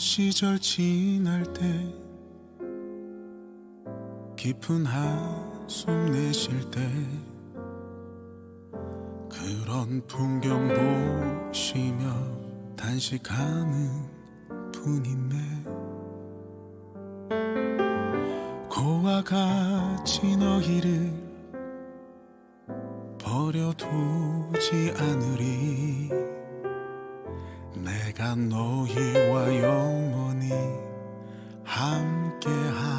시절 지날 때 깊은 한숨 내쉴 때 그런 풍경 보시며 단식하는 분 있네. 고와 같이 너희를 버려두지 않으리. 내가 너희와 영원히 함께하리라.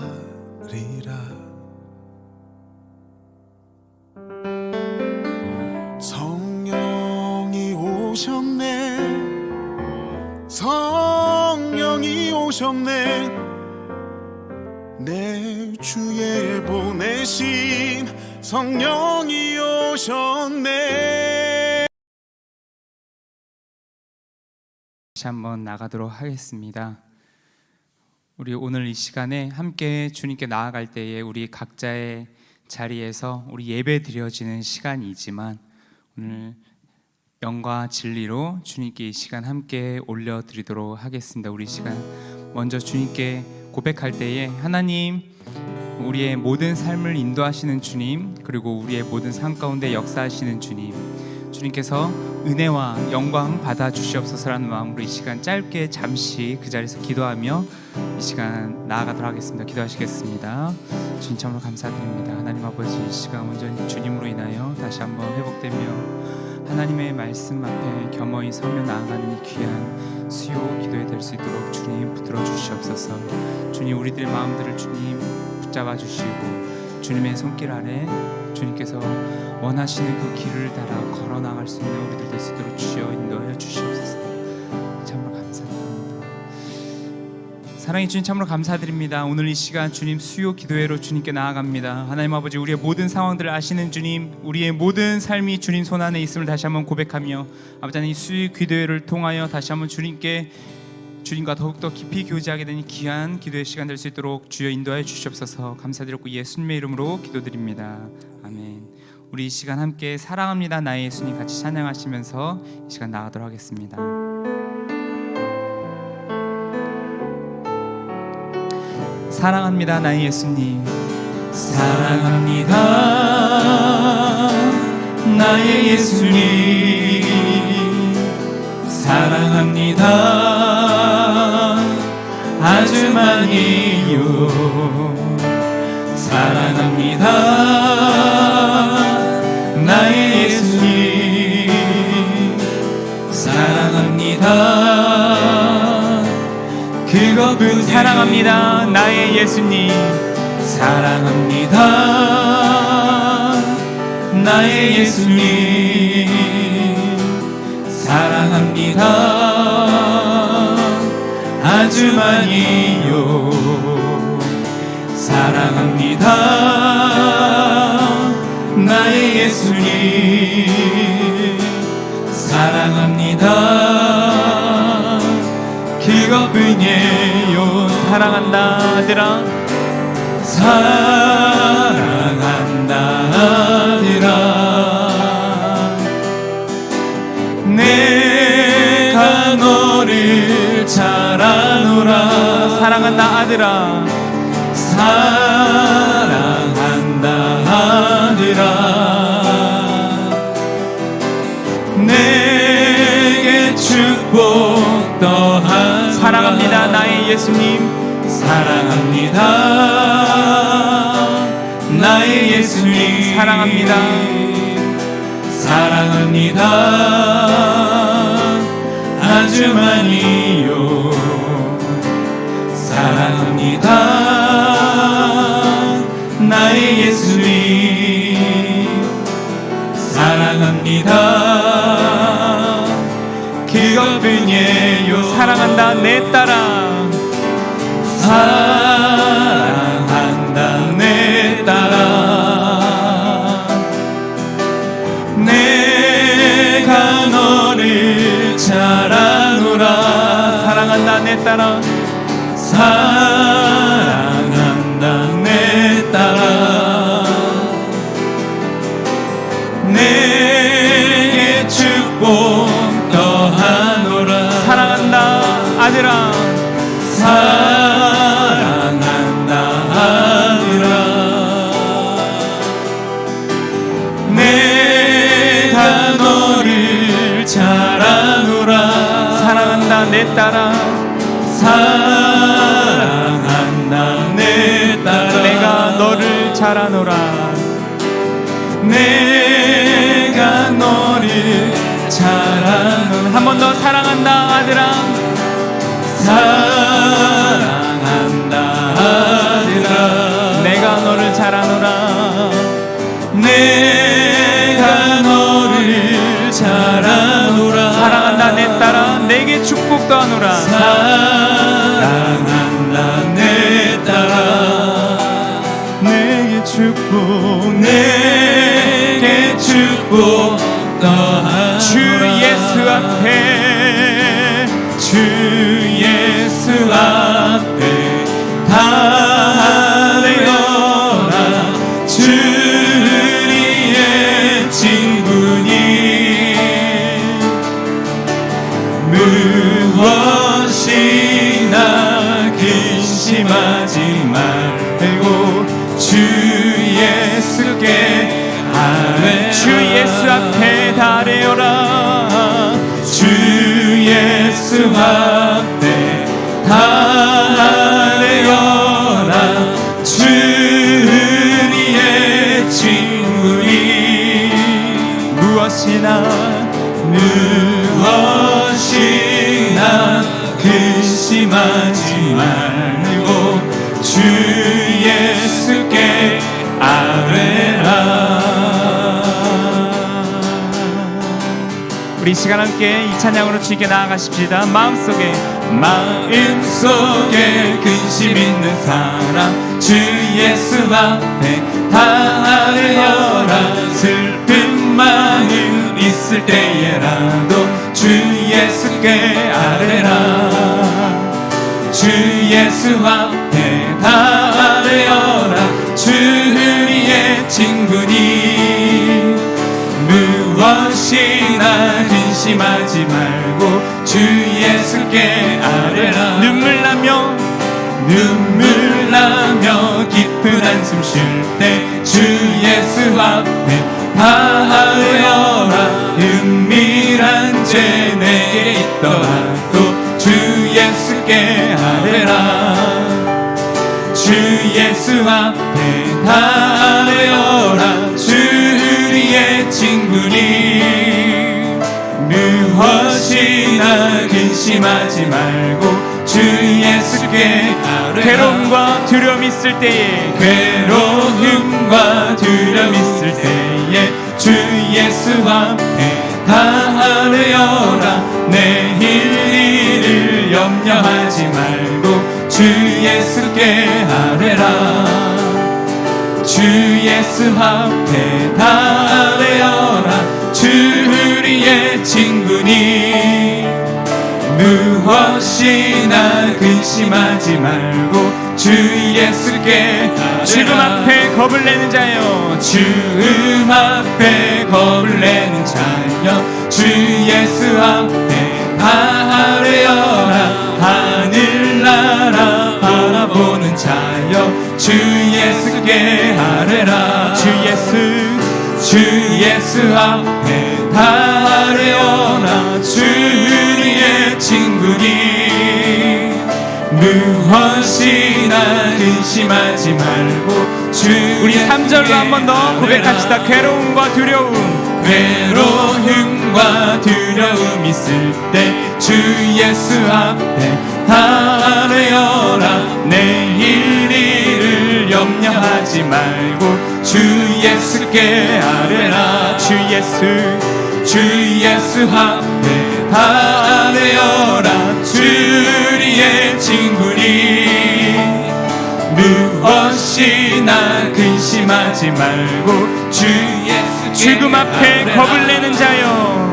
성령이 오셨네, 성령이 오셨네, 내 주에 보내신 성령이 오셨네. 다시 한번 나가도록 하겠습니다. 우리 오늘 이 시간에 함께 주님께 나아갈 때에 우리 각자의 자리에서 우리 예배 드려지는 시간이지만 오늘 영과 진리로 주님께 이 시간 함께 올려드리도록 하겠습니다. 우리 시간 먼저 주님께 고백할 때에 하나님, 우리의 모든 삶을 인도하시는 주님, 그리고 우리의 모든 삶 가운데 역사하시는 주님, 주님께서 은혜와 영광 받아 주시옵소서라는 마음으로 이 시간 짧게 잠시 그 자리에서 기도하며 이 시간 나아가도록 하겠습니다. 기도하시겠습니다. 주님 참으로 감사드립니다. 하나님 아버지, 이 시간 온전히 주님으로 인하여 다시 한번 회복되며 하나님의 말씀 앞에 겸허히 서며 나아가는 이 귀한 수요 기도에 될 수 있도록 주님 붙들어 주시옵소서. 주님, 우리들의 마음들을 주님 붙잡아 주시고 주님의 손길 아래 주님께서 원하시는 그 길을 따라 걸어 나갈 수 있는 우리들 될 수 있도록 주여 인도하여 주시옵소서. 참으로 감사드립니다. 사랑의 주님, 참으로 감사드립니다. 오늘 이 시간 주님 수요 기도회로 주님께 나아갑니다. 하나님 아버지, 우리의 모든 상황들을 아시는 주님, 우리의 모든 삶이 주님 손 안에 있음을 다시 한번 고백하며 아버지 하나님, 이 수요 기도회를 통하여 다시 한번 주님과 더욱더 깊이 교제하게 되는 귀한 기도의 시간 될 수 있도록 주여 인도하여 주시옵소서. 감사드렸고 예수님의 이름으로 기도드립니다. 아멘. 우리 이 시간 함께 사랑합니다 나의 예수님 같이 찬양하시면서 이 시간 나가도록 하겠습니다. 사랑합니다 나의 예수님, 사랑합니다 나의 예수님, 사랑합니다 아주 많이요. 사랑합니다 나의 예수님, 사랑합니다 그것뿐. 사랑합니다 나의 예수님, 사랑합니다 나의 예수님, 사랑합니다 아주 많이요. 사랑합니다 나의 예수님, 사랑합니다 그것뿐이에요. 사랑한다 아들아, 사랑한다 아들아, 내가 너를 잘 아노라. 사랑한다 아들아, 사랑한다 아들아, 내게 축복 더한. 사랑합니다 나의 예수님, 사랑합니다 나의 예수님, 사랑합니다. 사랑합니다 아주 많이요. 사랑합니다 나의 예수님, 사랑합니다 그것뿐이에요. 사랑한다 내 딸아, 사랑한다 내 딸아, 내가 너를 잘 아노라. 사랑한다 내 딸아, 사랑한다 내 딸아, 내게 축복 더하노라. 사랑한다 아들아, 자라노라 사랑한다 내 딸아 사랑한다 내 딸아 내가 너를 잘하노라 내가 너를 잘하노라 한 번 더 사랑한다 아들아 사랑한다 아들아 내가 너를 잘하노라 내가 너를 잘하노라 사랑한다 내 딸아 내게 축복도 하노라 사랑한다 내 딸아 내게 축복 내게 축복 더하노라 주 예수 앞에 주 예수 앞에 달려라 주리의 친구니 무엇이나 근심하지 말고 주 예수께 아뢰라 주 예수 앞에 달려라 주 예수 앞에 달려라 주리의 친구니 무엇이나 근심하지 말고 주 예수께 아뢰라 우리 이 시간 함께 이 찬양으로 주님께 나아가십시다. 마음속에 근심 있는 사람 주 예수 앞에 달려라 슬픈 마음 있을 때에라도 주 예수께 아뢰라 주 예수 앞에 달려라 주리의 친구니 무엇이나 근심하지 말고 주 예수께 아뢰라 눈물 나며 깊은 한숨 쉴 때 주 예수 앞에 달려라 은밀한 죄 내게 있더라도 주 예수께 아뢰라 주 예수 앞에 달려라 주리의 친구니 무엇이나 근심하지 말고 주 예수께 아뢰라 괴로움과 두려움 있을 때에 괴로움과 두려움 있을 때에 주 예수 앞에 달려라 내일 일을 염려하지 말고 주 예수께 아뢰라 주 예수 앞에 달려라 주리의 친구니 무엇이나 근심하지 말고 주 예수께 아뢰라 지금 앞에 겁을 내는 자여 주음 앞에 겁을 내는 자여 주 예수 앞에 달려라 하늘나라 바라보는 자여 주 예수께 아뢰라 주 예수 앞에 달려라 주리의 친구니 무엇이나 근심하지 말고 주 우리 3절로 한 번 더 고백합시다. 괴로움과 두려움 있을 때 주 예수 앞에 달려라 내일 일을 염려하지 말고 주 예수께 아뢰라 주 예수 앞에 달려라 주리의 친구니 무엇이나 근심하지 말고 주 예수께 죽음 앞에 겁을 내는 자여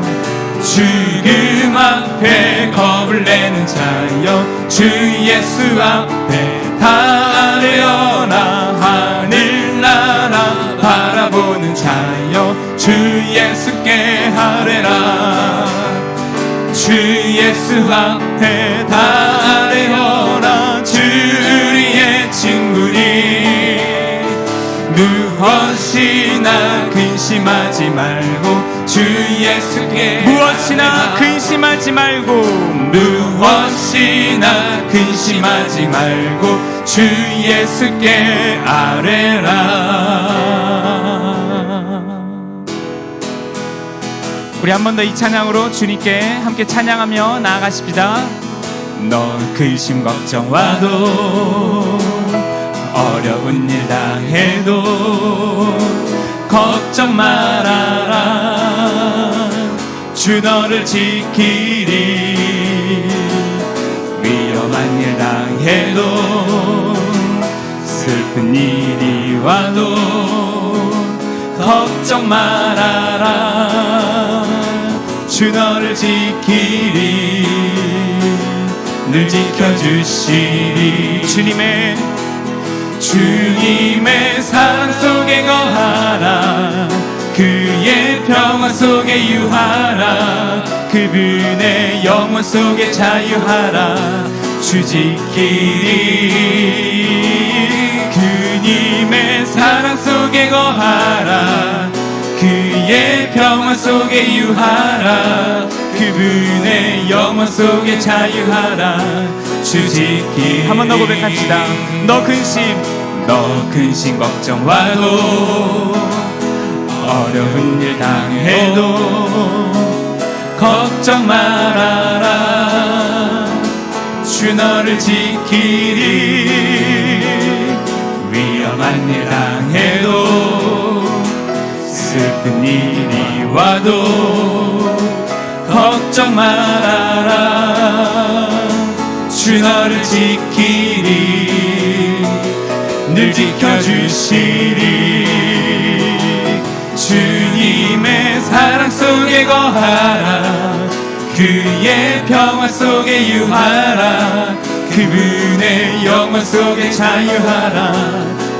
죽음 앞에 겁을 내는 자여 주 예수 앞에 달려라 하늘나라 바라보는 자여 주 예수께 아뢰라 주 예수 앞에 달려라 주리의 친구니 무엇이나 근심하지 말고 주 예수께 무엇이나 근심하지 말고 무엇이나 근심하지 말고 주 예수께 아뢰라. 우리 한 번 더 이 찬양으로 주님께 함께 찬양하며 나아가십시다. 너 근심 걱정 와도 어려운 일 당해도 걱정 말아라. 주 너를 지키리. 위험한 일 당해도 슬픈 일이 와도 걱정 말아라. 주 너를 지키리. 늘 지켜주시리. 주님의 사랑 속에 거하라. 그의 평화 속에 유하라. 그분의 영원 속에 자유하라. 주 지키리. 주님의 사랑 속에 거하라. 그의 평화 속에 유하라. 그분의 영원 속에 자유하라. 주 지키리. 한 번 더 고백합시다. 너 근심 걱정 와도 어려운 일 당해도 걱정 말아라. 주 너를 지키리. 위험한 일 당해도 슬픈 일이 와도 걱정 말아라. 주 너를 지키리. 늘 지켜주시리. 주님의 사랑 속에 거하라. 그의 평화 속에 유하라. 그분의 영원 속에 자유하라.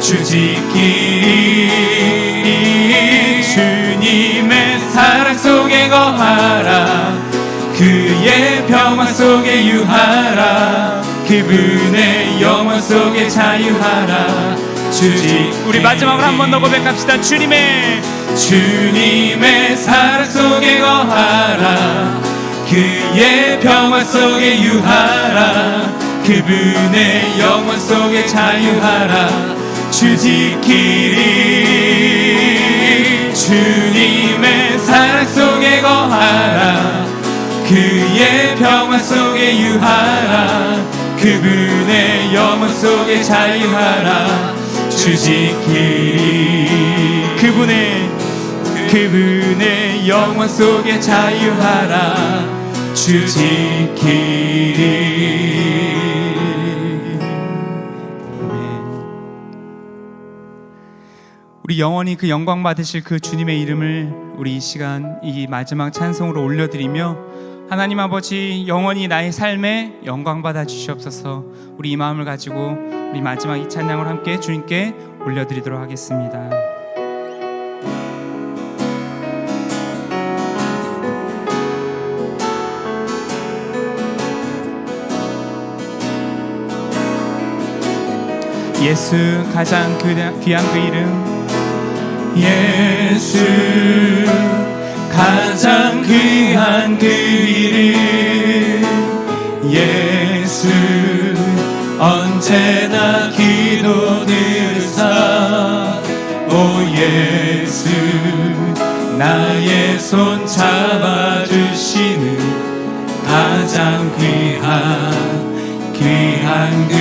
주 지키리. 주님의 사랑 속에 거하라. 그의 평화 속에 유하라. 그분의 영원 속에 자유하라. 주 지키리. 우리 마지막으로 한 번 더 고백합시다. 주님의 사랑 속에 거하라. 그의 평화 속에 유하라. 그분의 영원 속에 자유하라. 주 지키리. 주님의 사랑 속에 거하라. 그의 평화 속에 유하라. 그분의 영원 속에 자유하라. 주 지키리. 그분의 영원 속에 자유하라. 주 지키리. 우리 영원히 그 영광 받으실 그 주님의 이름을 우리 이 시간 이 마지막 찬송으로 올려드리며, 하나님 아버지 영원히 나의 삶에 영광 받아 주시옵소서. 우리 이 마음을 가지고 우리 마지막 이 찬양을 함께 주님께 올려드리도록 하겠습니다. 예수 가장 귀한 그 이름, 예수 가장 귀한 그 이름. 예수 언제나 기도 들으사. 오 예수 나의 손 잡아주시는 가장 귀한 그 이름.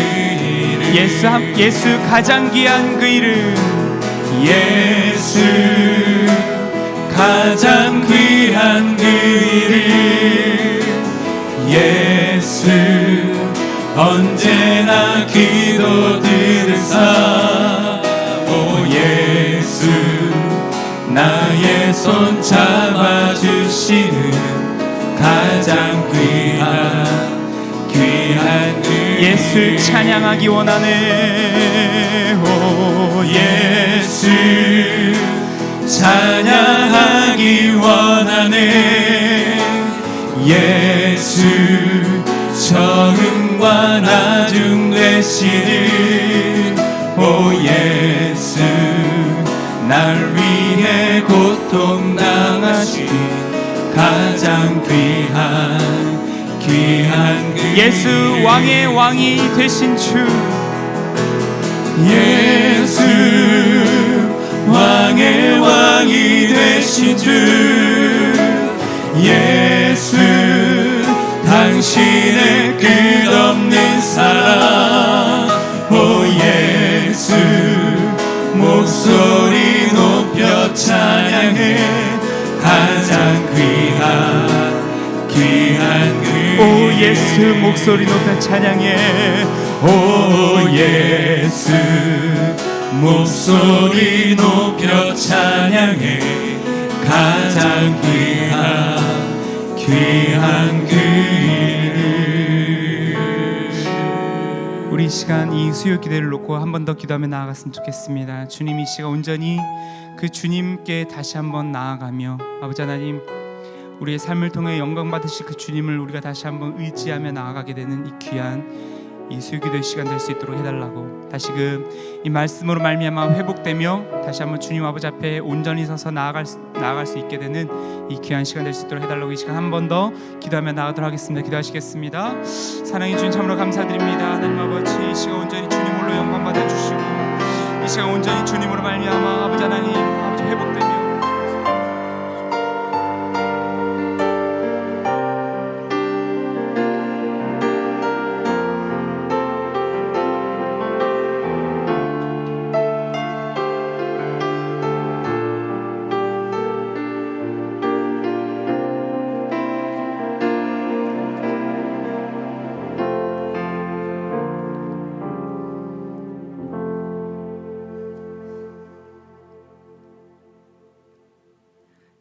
예수 가장 귀한 그 이름. 예수 가장 귀한 그 이름. 예수 언제나 기도 들으사. 오 예수 나의 손 잡아주시는 가장 귀한 그 예수 찬양하기 원하네. 오 예수 찬양하기 원하네. 예수 처음과 나중 되시는 오 예수 날 위해 곧 동당하신 가장 귀한 그 예수 왕의 왕이 되신 주, 예수 왕의 왕이 되신 주, 예수 당신의 끝없는 사랑, 오 예수 목소리 높여 찬양해 가장 귀한 그 오 예수 목소리 높여 찬양해. 오 예수 목소리 높여 찬양해 가장 귀한 그 이름. 우리 이 시간 이 수요 기도를 놓고 한 번 더 기도하며 나아갔으면 좋겠습니다. 주님, 이 시간 온전히 그 주님께 다시 한번 나아가며 아버지 하나님, 우리의 삶을 통해 영광 받으실 그 주님을 우리가 다시 한번 의지하며 나아가게 되는 이 귀한 이 수요 기도의 시간 될 수 있도록 해달라고, 다시금 이 말씀으로 말미암아 회복되며 다시 한번 주님 아버지 앞에 온전히 서서 나아갈 수 있게 되는 이 귀한 시간 될 수 있도록 해달라고, 이 시간 한 번 더 기도하며 나아가도록 하겠습니다. 기도하시겠습니다. 사랑해 주님 참으로 감사드립니다. 하나님 아버지, 이 시간 온전히 주님 홀로 영광 받아주시고 이 시간 온전히 주님으로 말미암아 아버지 하나님, 아버지 회복되며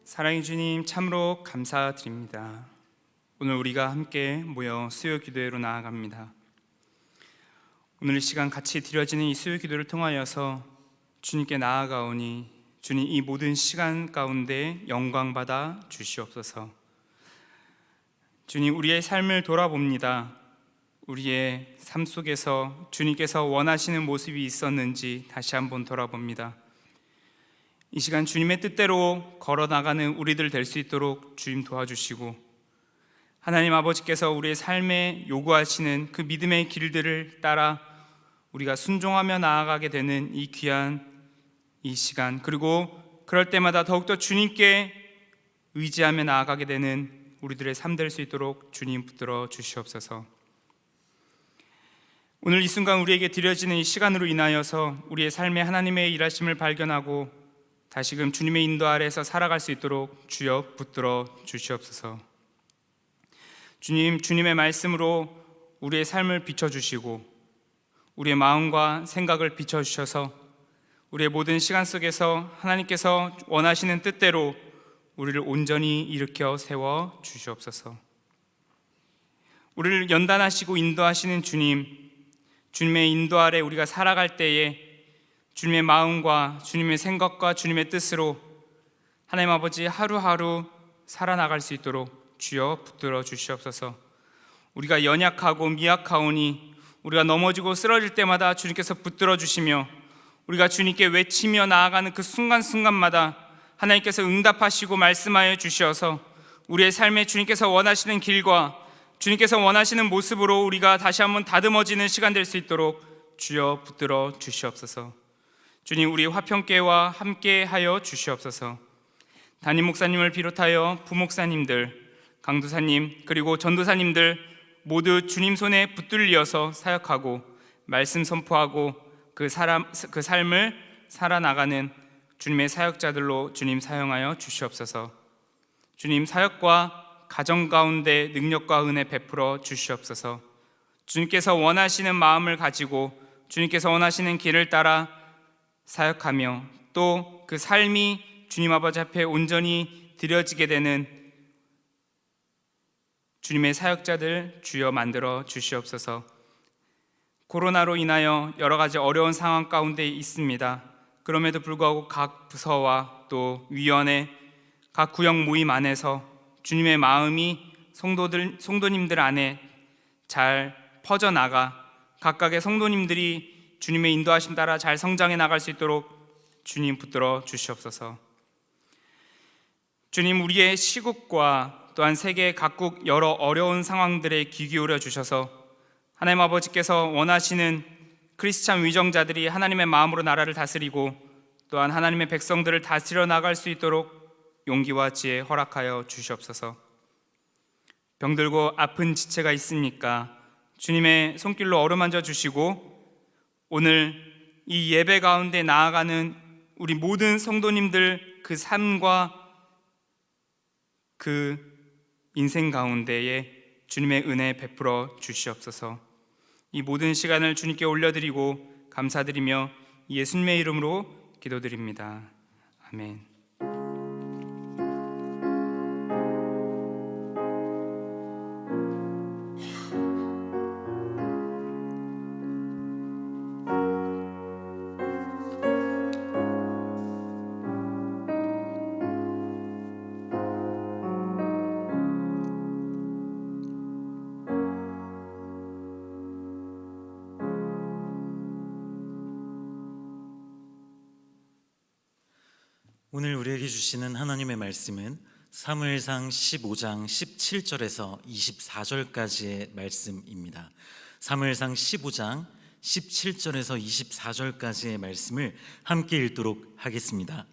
사랑의 주님 참으로 감사드립니다. 오늘 우리가 함께 모여 수요 기도회로 나아갑니다. 오늘 이 시간 같이 드려지는 이 수요 기도를 통하여서 주님께 나아가오니 주님 이 모든 시간 가운데 영광 받아 주시옵소서. 주님, 우리의 삶을 돌아봅니다. 우리의 삶 속에서 주님께서 원하시는 모습이 있었는지 다시 한번 돌아봅니다. 이 시간 주님의 뜻대로 걸어나가는 우리들 될 수 있도록 주님 도와주시고, 하나님 아버지께서 우리의 삶에 요구하시는 그 믿음의 길들을 따라 우리가 순종하며 나아가게 되는 이 귀한 이 시간, 그리고 그럴 때마다 더욱더 주님께 의지하며 나아가게 되는 우리들의 삶 될 수 있도록 주님 붙들어 주시옵소서. 오늘 이 순간 우리에게 드려지는 이 시간으로 인하여서 우리의 삶에 하나님의 일하심을 발견하고 다시금 주님의 인도 아래에서 살아갈 수 있도록 주여 붙들어 주시옵소서. 주님, 주님의 말씀으로 우리의 삶을 비춰주시고 우리의 마음과 생각을 비춰주셔서 우리의 모든 시간 속에서 하나님께서 원하시는 뜻대로 우리를 온전히 일으켜 세워 주시옵소서. 우리를 연단하시고 인도하시는 주님, 주님의 인도 아래 우리가 살아갈 때에 주님의 마음과 주님의 생각과 주님의 뜻으로 하나님 아버지 하루하루 살아나갈 수 있도록 주여 붙들어 주시옵소서. 우리가 연약하고 미약하오니 우리가 넘어지고 쓰러질 때마다 주님께서 붙들어 주시며 우리가 주님께 외치며 나아가는 그 순간순간마다 하나님께서 응답하시고 말씀하여 주시어서 우리의 삶에 주님께서 원하시는 길과 주님께서 원하시는 모습으로 우리가 다시 한번 다듬어지는 시간 될 수 있도록 주여 붙들어 주시옵소서. 주님, 우리 화평교회와 함께 하여 주시옵소서. 담임 목사님을 비롯하여 부목사님들, 강도사님, 그리고 전도사님들 모두 주님 손에 붙들려서 사역하고 말씀 선포하고 그 삶을 살아나가는 주님의 사역자들로 주님 사용하여 주시옵소서. 주님, 사역과 가정 가운데 능력과 은혜 베풀어 주시옵소서. 주님께서 원하시는 마음을 가지고 주님께서 원하시는 길을 따라 사역하며 또 그 삶이 주님 아버지 앞에 온전히 드려지게 되는 주님의 사역자들 주여 만들어 주시옵소서. 코로나로 인하여 여러 가지 어려운 상황 가운데 있습니다. 그럼에도 불구하고 각 부서와 또 위원회, 각 구역 모임 안에서 주님의 마음이 성도님들 안에 잘 퍼져나가 각각의 성도님들이 주님의 인도하심 따라 잘 성장해 나갈 수 있도록 주님 붙들어 주시옵소서. 주님, 우리의 시국과 또한 세계 각국 여러 어려운 상황들에 귀 기울여 주셔서 하나님 아버지께서 원하시는 크리스찬 위정자들이 하나님의 마음으로 나라를 다스리고 또한 하나님의 백성들을 다스려 나갈 수 있도록 용기와 지혜 허락하여 주시옵소서. 병들고 아픈 지체가 있습니까? 주님의 손길로 어루만져 주시고 오늘 이 예배 가운데 나아가는 우리 모든 성도님들 그 삶과 그 인생 가운데에 주님의 은혜 베풀어 주시옵소서. 이 모든 시간을 주님께 올려드리고 감사드리며 예수님의 이름으로 기도드립니다. 아멘. 오늘 우리에게 주시는 하나님의 말씀은 사무엘상 15장 17절에서 24절까지의 말씀입니다. 사무엘상 15장 17절에서 24절까지의 말씀을 함께 읽도록 하겠습니다.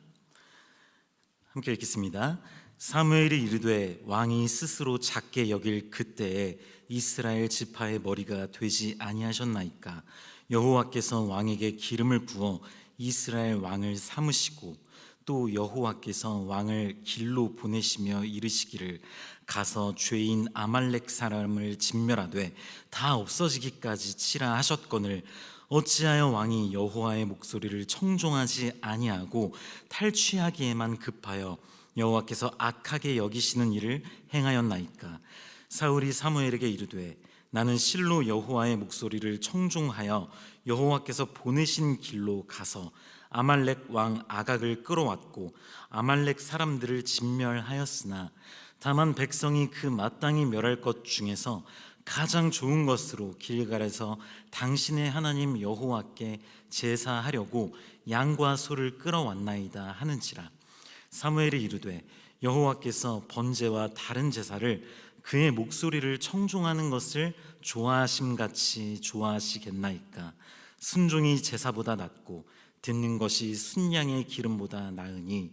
함께 읽겠습니다. 사무엘이 이르되 왕이 스스로 작게 여길 그때에 이스라엘 지파의 머리가 되지 아니하셨나이까. 여호와께서 왕에게 기름을 부어 이스라엘 왕을 삼으시고 또 여호와께서 왕을 길로 보내시며 이르시기를 가서 죄인 아말렉 사람을 진멸하되 다 없어지기까지 치라 하셨거늘 어찌하여 왕이 여호와의 목소리를 청종하지 아니하고 탈취하기에만 급하여 여호와께서 악하게 여기시는 일을 행하였나이까. 사울이 사무엘에게 이르되 나는 실로 여호와의 목소리를 청종하여 여호와께서 보내신 길로 가서 아말렉 왕 아각을 끌어왔고 아말렉 사람들을 진멸하였으나 다만 백성이 그 마땅히 멸할 것 중에서 가장 좋은 것으로 길갈에서 당신의 하나님 여호와께 제사하려고 양과 소를 끌어왔나이다 하는지라. 사무엘이 이르되 여호와께서 번제와 다른 제사를 그의 목소리를 청종하는 것을 좋아하심같이 좋아하시겠나이까. 순종이 제사보다 낫고 듣는 것이 순양의 기름보다 나으니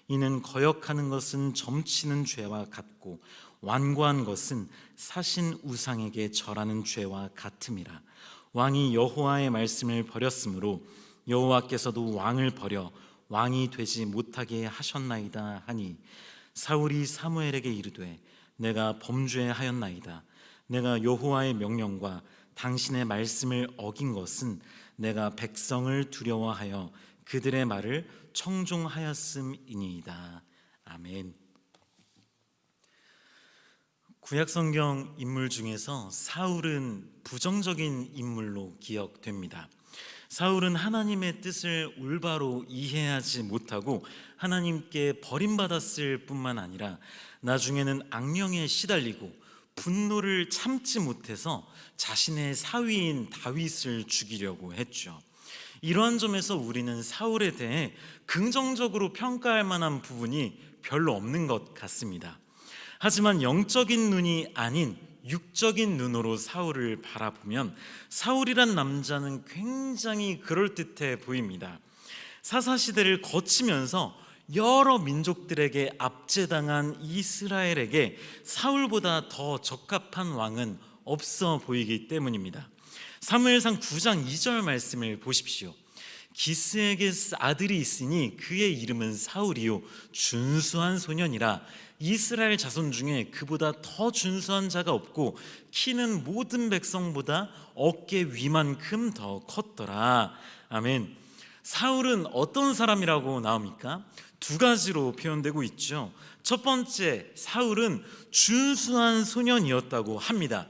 이는 거역하는 것은 점치는 죄와 같고 완고한 것은 사신 우상에게 절하는 죄와 같음이라. 왕이 여호와의 말씀을 버렸으므로 여호와께서도 왕을 버려 왕이 되지 못하게 하셨나이다 하니 사울이 사무엘에게 이르되 내가 범죄하였나이다. 내가 여호와의 명령과 당신의 말씀을 어긴 것은 내가 백성을 두려워하여 그들의 말을 청종하였음이니이다. 아멘. 구약성경 인물 중에서 사울은 부정적인 인물로 기억됩니다. 사울은 하나님의 뜻을 올바로 이해하지 못하고 하나님께 버림받았을 뿐만 아니라 나중에는 악령에 시달리고 분노를 참지 못해서 자신의 사위인 다윗을 죽이려고 했죠. 이러한 점에서 우리는 사울에 대해 긍정적으로 평가할 만한 부분이 별로 없는 것 같습니다. 하지만 영적인 눈이 아닌 육적인 눈으로 사울을 바라보면 사울이란 남자는 굉장히 그럴듯해 보입니다. 사사시대를 거치면서 여러 민족들에게 압제당한 이스라엘에게 사울보다 더 적합한 왕은 없어 보이기 때문입니다. 사무엘상 9장 2절 말씀을 보십시오. 기스에게 아들이 있으니 그의 이름은 사울이요 준수한 소년이라. 이스라엘 자손 중에 그보다 더 준수한 자가 없고 키는 모든 백성보다 어깨 위만큼 더 컸더라. 아멘. 사울은 어떤 사람이라고 나옵니까? 두 가지로 표현되고 있죠. 첫 번째, 사울은 준수한 소년이었다고 합니다.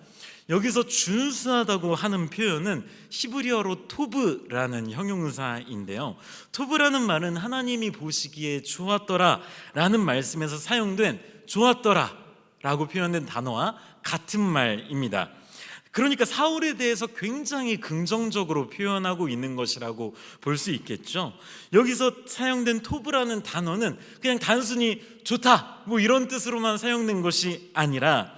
여기서 준수하다고 하는 표현은 히브리어로 토브라는 형용사인데요. 토브라는 말은 하나님이 보시기에 좋았더라 라는 말씀에서 사용된 좋았더라 라고 표현된 단어와 같은 말입니다. 그러니까 사울에 대해서 굉장히 긍정적으로 표현하고 있는 것이라고 볼 수 있겠죠. 여기서 사용된 토브라는 단어는 그냥 단순히 좋다 뭐 이런 뜻으로만 사용된 것이 아니라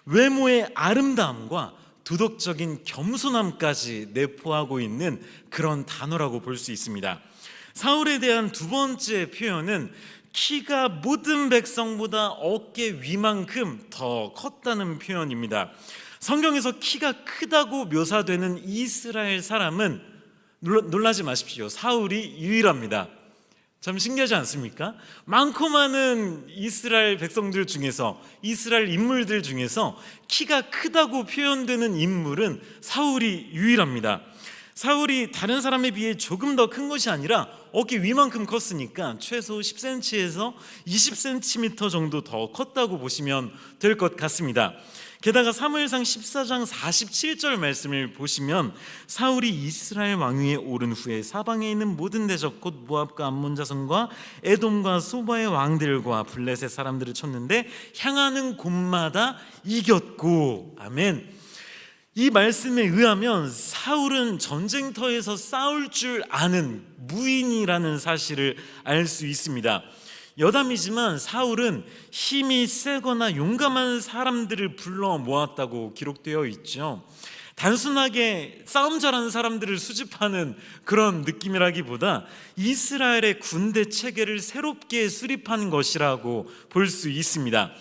외모의 아름다움과 도덕적인 겸손함까지 내포하고 있는 그런 단어라고 볼 수 있습니다. 사울에 대한 두 번째 표현은 키가 모든 백성보다 어깨 위만큼 더 컸다는 표현입니다. 성경에서 키가 크다고 묘사되는 이스라엘 사람은 놀라지 마십시오. 사울이 유일합니다. 참 신기하지 않습니까? 많고 많은 이스라엘 백성들 중에서, 이스라엘 인물들 중에서 키가 크다고 표현되는 인물은 사울이 유일합니다. 사울이 다른 사람에 비해 조금 더 큰 것이 아니라 어깨 위만큼 컸으니까 최소 10cm에서 20cm 정도 더 컸다고 보시면 될 것 같습니다. 게다가 사무엘상 14장 47절 말씀을 보시면 사울이 이스라엘 왕위에 오른 후에 사방에 있는 모든 대적 곧 모압과 암몬 자손과 에돔과 소바의 왕들과 블레셋 사람들을 쳤는데 향하는 곳마다 이겼고. 아멘. 이 말씀에 의하면 사울은 전쟁터에서 싸울 줄 아는 무인이라는 사실을 알 수 있습니다. 여담이지만 사울은 힘이 세거나 용감한 사람들을 불러 모았다고 기록되어 있죠. 단순하게 싸움 잘하는 사람들을 수집하는 그런 느낌이라기보다 이스라엘의 군대 체계를 새롭게 수립한 것이라고 볼 수 있습니다.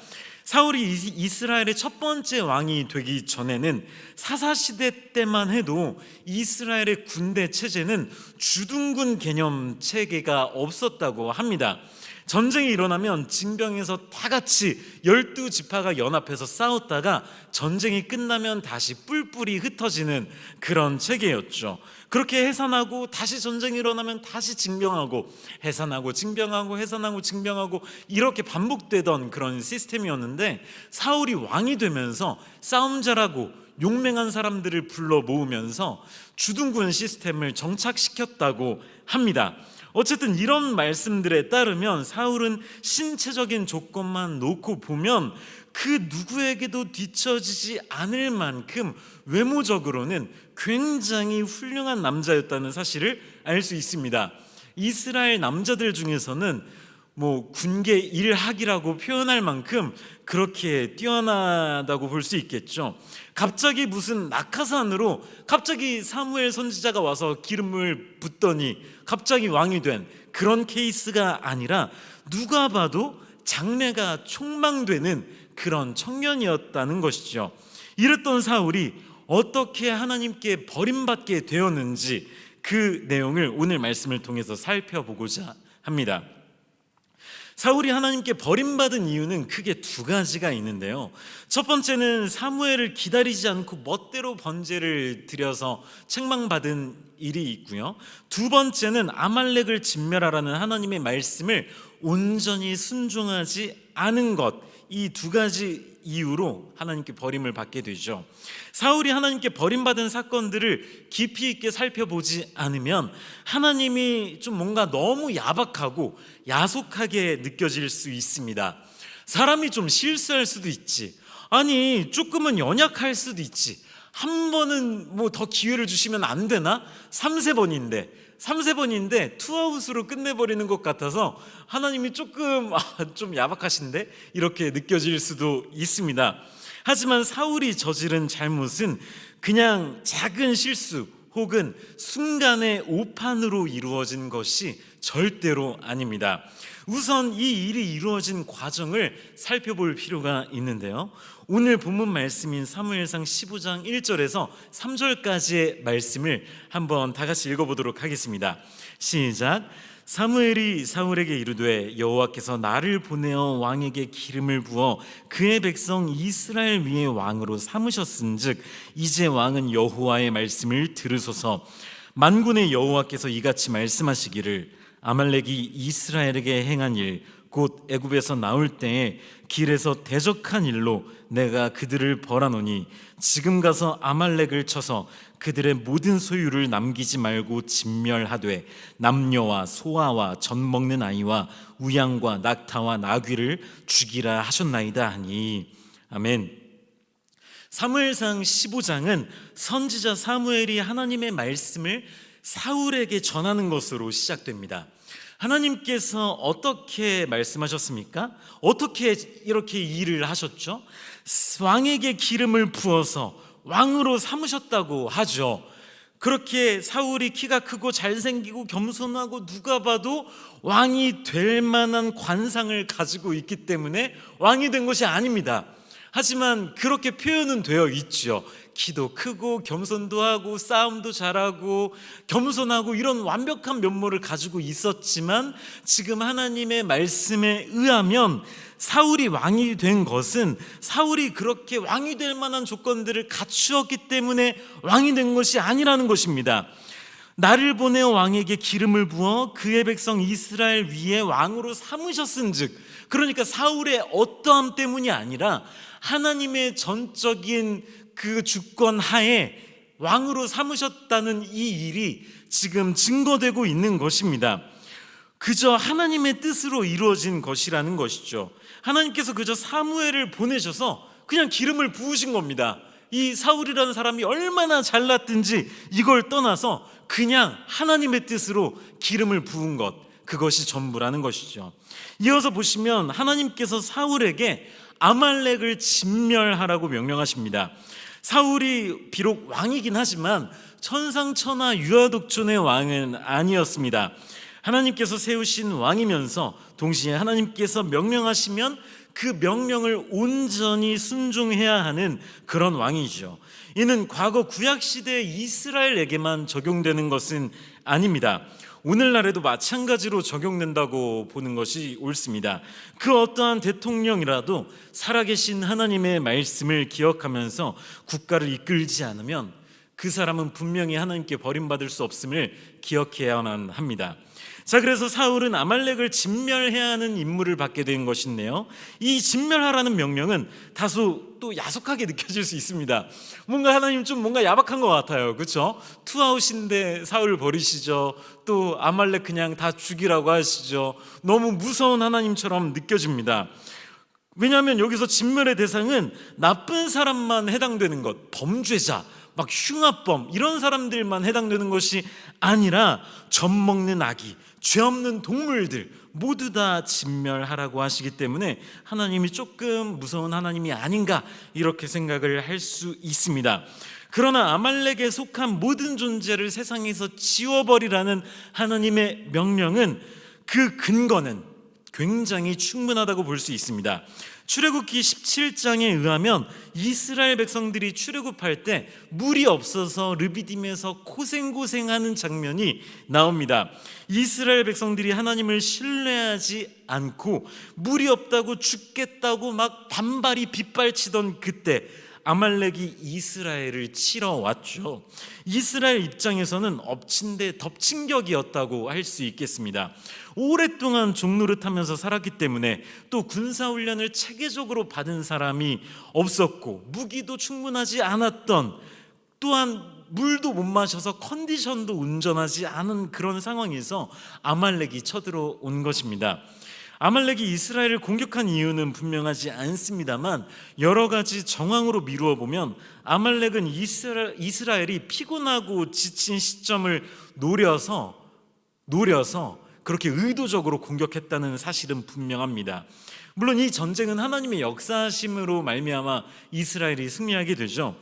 사울이 이스라엘의 첫 번째 왕이 되기 전에는 사사시대 때만 해도 이스라엘의 군대 체제는 주둔군 개념 체계가 없었다고 합니다. 전쟁이 일어나면 징병에서 다 같이 12지파가 연합해서 싸웠다가 전쟁이 끝나면 다시 뿔뿔이 흩어지는 그런 체계였죠. 그렇게 해산하고 다시 전쟁이 일어나면 다시 징병하고 해산하고 징병하고 해산하고 징병하고 이렇게 반복되던 그런 시스템이었는데 사울이 왕이 되면서 싸움 잘하고 용맹한 사람들을 불러 모으면서 주둔군 시스템을 정착시켰다고 합니다. 어쨌든 이런 말씀들에 따르면 사울은 신체적인 조건만 놓고 보면 그 누구에게도 뒤처지지 않을 만큼 외모적으로는 굉장히 훌륭한 남자였다는 사실을 알 수 있습니다. 이스라엘 남자들 중에서는 군계 일학이라고 표현할 만큼 그렇게 뛰어나다고 볼 수 있겠죠. 갑자기 무슨 낙하산으로 갑자기 사무엘 선지자가 와서 기름을 붓더니 갑자기 왕이 된 그런 케이스가 아니라 누가 봐도 장래가 촉망되는 그런 청년이었다는 것이죠. 이랬던 사울이 어떻게 하나님께 버림받게 되었는지 그 내용을 오늘 말씀을 통해서 살펴보고자 합니다. 사울이 하나님께 버림받은 이유는 크게 두 가지가 있는데요. 첫 번째는 사무엘을 기다리지 않고 멋대로 번제를 드려서 책망받은 일이 있고요. 두 번째는 아말렉을 진멸하라는 하나님의 말씀을 온전히 순종하지 않은 것, 이 두 가지 이유로 하나님께 버림을 받게 되죠. 사울이 하나님께 버림받은 사건들을 깊이 있게 살펴보지 않으면 하나님이 좀 뭔가 너무 야박하고 야속하게 느껴질 수 있습니다. 사람이 좀 실수할 수도 있지, 아니 조금은 연약할 수도 있지, 한 번은 더 기회를 주시면 안 되나? 3-4번인데 투아웃으로 끝내버리는 것 같아서 하나님이 조금 좀 야박하신데 이렇게 느껴질 수도 있습니다. 하지만 사울이 저지른 잘못은 그냥 작은 실수 혹은 순간의 오판으로 이루어진 것이 절대로 아닙니다. 우선 이 일이 이루어진 과정을 살펴볼 필요가 있는데요. 오늘 본문 말씀인 사무엘상 15장 1절에서 3절까지의 말씀을 한번 다 같이 읽어보도록 하겠습니다. 시작. 사무엘이 사울에게 이르되 여호와께서 나를 보내어 왕에게 기름을 부어 그의 백성 이스라엘 위에 왕으로 삼으셨은즉 이제 왕은 여호와의 말씀을 들으소서. 만군의 여호와께서 이같이 말씀하시기를 아말렉이 이스라엘에게 행한 일 곧 애굽에서 나올 때에 길에서 대적한 일로 내가 그들을 벌하노니 지금 가서 아말렉을 쳐서 그들의 모든 소유를 남기지 말고 진멸하되 남녀와 소아와 젖 먹는 아이와 우양과 낙타와 나귀를 죽이라 하셨나이다 하니. 아멘. 사무엘상 15장은 선지자 사무엘이 하나님의 말씀을 사울에게 전하는 것으로 시작됩니다. 하나님께서 어떻게 말씀하셨습니까? 어떻게 이렇게 일을 하셨죠? 왕에게 기름을 부어서 왕으로 삼으셨다고 하죠. 그렇게 사울이 키가 크고 잘생기고 겸손하고 누가 봐도 왕이 될 만한 관상을 가지고 있기 때문에 왕이 된 것이 아닙니다. 하지만 그렇게 표현은 되어 있죠. 키도 크고 겸손도 하고 싸움도 잘하고 겸손하고 이런 완벽한 면모를 가지고 있었지만 지금 하나님의 말씀에 의하면 사울이 왕이 된 것은 사울이 그렇게 왕이 될 만한 조건들을 갖추었기 때문에 왕이 된 것이 아니라는 것입니다. 나를 보내어 왕에게 기름을 부어 그의 백성 이스라엘 위에 왕으로 삼으셨은즉, 그러니까 사울의 어떠함 때문이 아니라 하나님의 전적인 그 주권 하에 왕으로 삼으셨다는 이 일이 지금 증거되고 있는 것입니다. 그저 하나님의 뜻으로 이루어진 것이라는 것이죠. 하나님께서 그저 사무엘을 보내셔서 그냥 기름을 부으신 겁니다. 이 사울이라는 사람이 얼마나 잘났든지 이걸 떠나서 그냥 하나님의 뜻으로 기름을 부은 것, 그것이 전부라는 것이죠. 이어서 보시면 하나님께서 사울에게 아말렉을 진멸하라고 명령하십니다. 사울이 비록 왕이긴 하지만 천상천하 유아독존의 왕은 아니었습니다. 하나님께서 세우신 왕이면서 동시에 하나님께서 명령하시면 그 명령을 온전히 순종해야 하는 그런 왕이죠. 이는 과거 구약시대 이스라엘에게만 적용되는 것은 아닙니다. 오늘날에도 마찬가지로 적용된다고 보는 것이 옳습니다. 그 어떠한 대통령이라도 살아계신 하나님의 말씀을 기억하면서 국가를 이끌지 않으면 그 사람은 분명히 하나님께 버림받을 수 없음을 기억해야만 합니다. 자, 그래서 사울은 아말렉을 진멸해야 하는 임무를 받게 된 것인데요, 이 진멸하라는 명령은 다소 또 야속하게 느껴질 수 있습니다. 뭔가 하나님 좀 뭔가 야박한 것 같아요. 그렇죠? 투아웃인데 사울 버리시죠. 또 아말렉 그냥 다 죽이라고 하시죠. 너무 무서운 하나님처럼 느껴집니다. 왜냐하면 여기서 진멸의 대상은 나쁜 사람만 해당되는 것, 범죄자, 막 흉악범 이런 사람들만 해당되는 것이 아니라 젖먹는 아기, 죄 없는 동물들 모두 다 진멸하라고 하시기 때문에 하나님이 조금 무서운 하나님이 아닌가 이렇게 생각을 할 수 있습니다. 그러나 아말렉에 속한 모든 존재를 세상에서 지워버리라는 하나님의 명령은, 그 근거는 굉장히 충분하다고 볼 수 있습니다. 출애굽기 17장에 의하면 이스라엘 백성들이 출애굽할 때 물이 없어서 르비딤에서 고생하는 장면이 나옵니다. 이스라엘 백성들이 하나님을 신뢰하지 않고 물이 없다고 죽겠다고 막 반발이 빗발치던 그때 아말렉이 이스라엘을 치러 왔죠. 이스라엘 입장에서는 엎친 데 덮친 격이었다고 할 수 있겠습니다. 오랫동안 종노릇하면서 살았기 때문에 또 군사훈련을 체계적으로 받은 사람이 없었고 무기도 충분하지 않았던, 또한 물도 못 마셔서 컨디션도 온전하지 않은 그런 상황에서 아말렉이 쳐들어온 것입니다. 아말렉이 이스라엘을 공격한 이유는 분명하지 않습니다만 여러 가지 정황으로 미루어 보면 아말렉은 이스라엘이 피곤하고 지친 시점을 노려서 그렇게 의도적으로 공격했다는 사실은 분명합니다. 물론 이 전쟁은 하나님의 역사심으로 말미암아 이스라엘이 승리하게 되죠.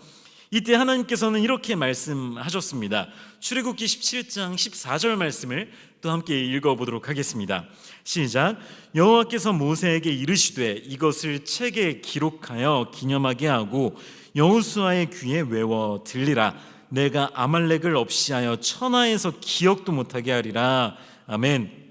이때 하나님께서는 이렇게 말씀하셨습니다. 출애굽기 17장 14절 말씀을 또 함께 읽어보도록 하겠습니다. 시작. 여호와께서 모세에게 이르시되 이것을 책에 기록하여 기념하게 하고 여호수아의 귀에 외워 들리라. 내가 아말렉을 없이하여 천하에서 기억도 못하게 하리라. 아멘.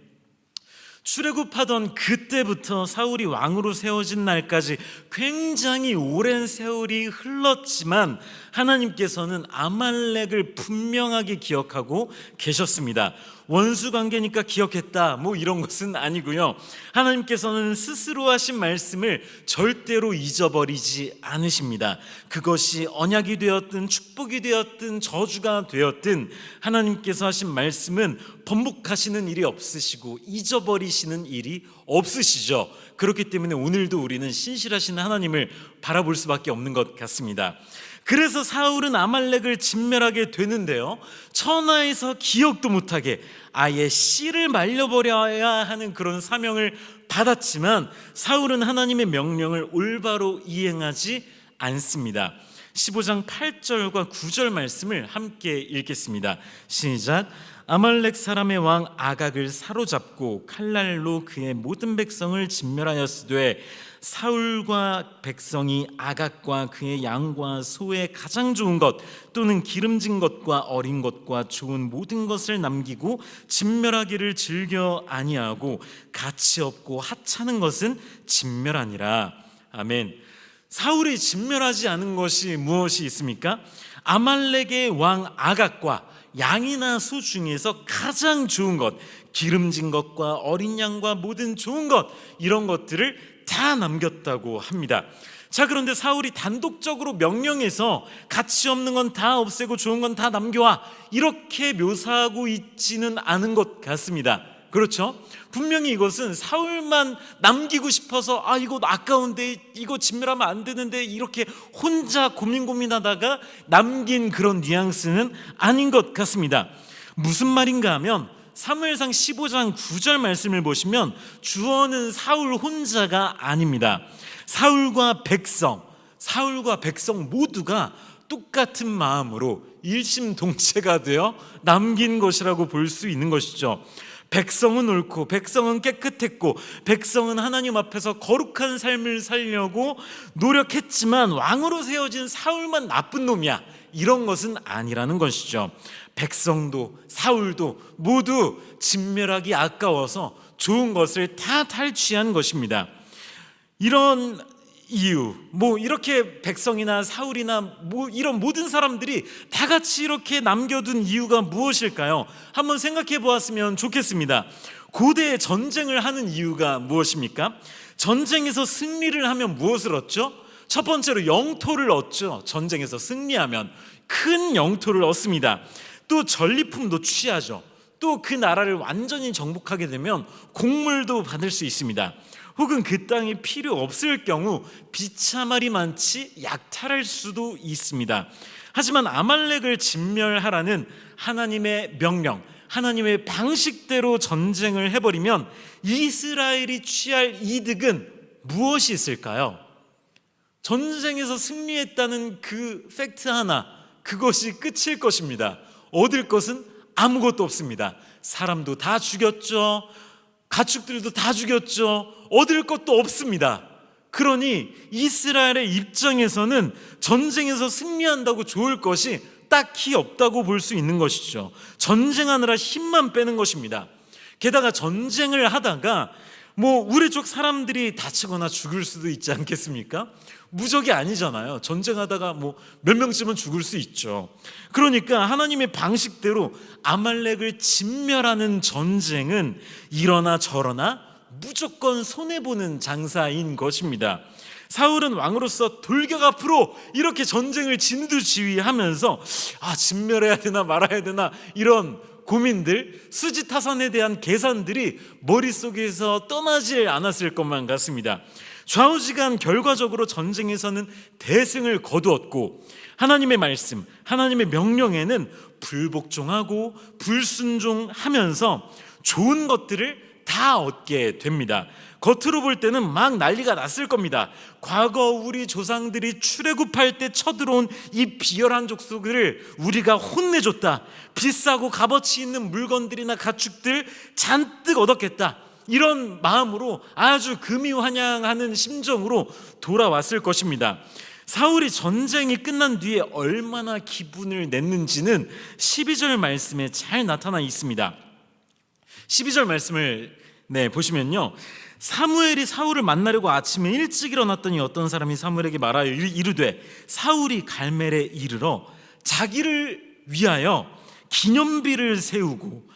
출애굽하던 그때부터 사울이 왕으로 세워진 날까지 굉장히 오랜 세월이 흘렀지만 하나님께서는 아말렉을 분명하게 기억하고 계셨습니다. 원수 관계니까 기억했다 뭐 이런 것은 아니고요. 하나님께서는 스스로 하신 말씀을 절대로 잊어버리지 않으십니다. 그것이 언약이 되었든 축복이 되었든 저주가 되었든 하나님께서 하신 말씀은 번복하시는 일이 없으시고 잊어버리시는 일이 없으시죠. 그렇기 때문에 오늘도 우리는 신실하신 하나님을 바라볼 수밖에 없는 것 같습니다. 그래서 사울은 아말렉을 진멸하게 되는데요, 천하에서 기억도 못하게 아예 씨를 말려버려야 하는 그런 사명을 받았지만 사울은 하나님의 명령을 올바로 이행하지 않습니다. 15장 8절과 9절 말씀을 함께 읽겠습니다. 시작. 아말렉 사람의 왕 아각을 사로잡고 칼날로 그의 모든 백성을 진멸하였으되 사울과 백성이 아각과 그의 양과 소의 가장 좋은 것 또는 기름진 것과 어린 것과 좋은 모든 것을 남기고 진멸하기를 즐겨 아니하고 가치 없고 하찮은 것은 진멸하니라. 아멘. 사울이 진멸하지 않은 것이 무엇이 있습니까? 아말렉의 왕 아각과 양이나 소 중에서 가장 좋은 것, 기름진 것과 어린 양과 모든 좋은 것, 이런 것들을 다 남겼다고 합니다. 자, 그런데 사울이 단독적으로 명령해서 가치 없는 건 다 없애고 좋은 건 다 남겨와, 이렇게 묘사하고 있지는 않은 것 같습니다. 그렇죠? 분명히 이것은 사울만 남기고 싶어서 이거 아까운데 이거 진멸하면 안 되는데 이렇게 혼자 고민하다가 남긴 그런 뉘앙스는 아닌 것 같습니다. 무슨 말인가 하면 사무엘상 15장 9절 말씀을 보시면 주어는 사울 혼자가 아닙니다. 사울과 백성 모두가 똑같은 마음으로 일심동체가 되어 남긴 것이라고 볼 수 있는 것이죠. 백성은 옳고 백성은 깨끗했고 백성은 하나님 앞에서 거룩한 삶을 살려고 노력했지만 왕으로 세워진 사울만 나쁜 놈이야, 이런 것은 아니라는 것이죠. 백성도 사울도 모두 진멸하기 아까워서 좋은 것을 다 탈취한 것입니다. 이런 이유, 이렇게 백성이나 사울이나 이런 모든 사람들이 다 같이 이렇게 남겨둔 이유가 무엇일까요? 한번 생각해 보았으면 좋겠습니다. 고대에 전쟁을 하는 이유가 무엇입니까? 전쟁에서 승리를 하면 무엇을 얻죠? 첫 번째로 영토를 얻죠. 전쟁에서 승리하면 큰 영토를 얻습니다. 또 전리품도 취하죠. 또 그 나라를 완전히 정복하게 되면 곡물도 받을 수 있습니다. 혹은 그 땅이 필요 없을 경우 비참할이 많지 약탈할 수도 있습니다. 하지만 아말렉을 진멸하라는 하나님의 명령, 하나님의 방식대로 전쟁을 해버리면 이스라엘이 취할 이득은 무엇이 있을까요? 전쟁에서 승리했다는 그 팩트 하나, 그것이 끝일 것입니다. 얻을 것은 아무것도 없습니다. 사람도 다 죽였죠. 가축들도 다 죽였죠. 얻을 것도 없습니다. 그러니 이스라엘의 입장에서는 전쟁에서 승리한다고 좋을 것이 딱히 없다고 볼 수 있는 것이죠. 전쟁하느라 힘만 빼는 것입니다. 게다가 전쟁을 하다가 우리 쪽 사람들이 다치거나 죽을 수도 있지 않겠습니까? 무적이 아니잖아요. 전쟁하다가 몇 명쯤은 죽을 수 있죠. 그러니까 하나님의 방식대로 아말렉을 진멸하는 전쟁은 이러나 저러나 무조건 손해보는 장사인 것입니다. 사울은 왕으로서 돌격 앞으로 이렇게 전쟁을 진두지휘하면서 진멸해야 되나 말아야 되나 이런 고민들, 수지타산에 대한 계산들이 머릿속에서 떠나질 않았을 것만 같습니다. 좌우지간 결과적으로 전쟁에서는 대승을 거두었고 하나님의 말씀, 하나님의 명령에는 불복종하고 불순종하면서 좋은 것들을 다 얻게 됩니다. 겉으로 볼 때는 막 난리가 났을 겁니다. 과거 우리 조상들이 출애굽할 때 쳐들어온 이 비열한 족속을 우리가 혼내줬다. 비싸고 값어치 있는 물건들이나 가축들 잔뜩 얻었겠다. 이런 마음으로 아주 금이환영하는 심정으로 돌아왔을 것입니다. 사울이 전쟁이 끝난 뒤에 얼마나 기분을 냈는지는 12절 말씀에 잘 나타나 있습니다. 12절 말씀을 보시면요, 사무엘이 사울을 만나려고 아침에 일찍 일어났더니 어떤 사람이 사무엘에게 말하여 이르되 사울이 갈멜에 이르러 자기를 위하여 기념비를 세우고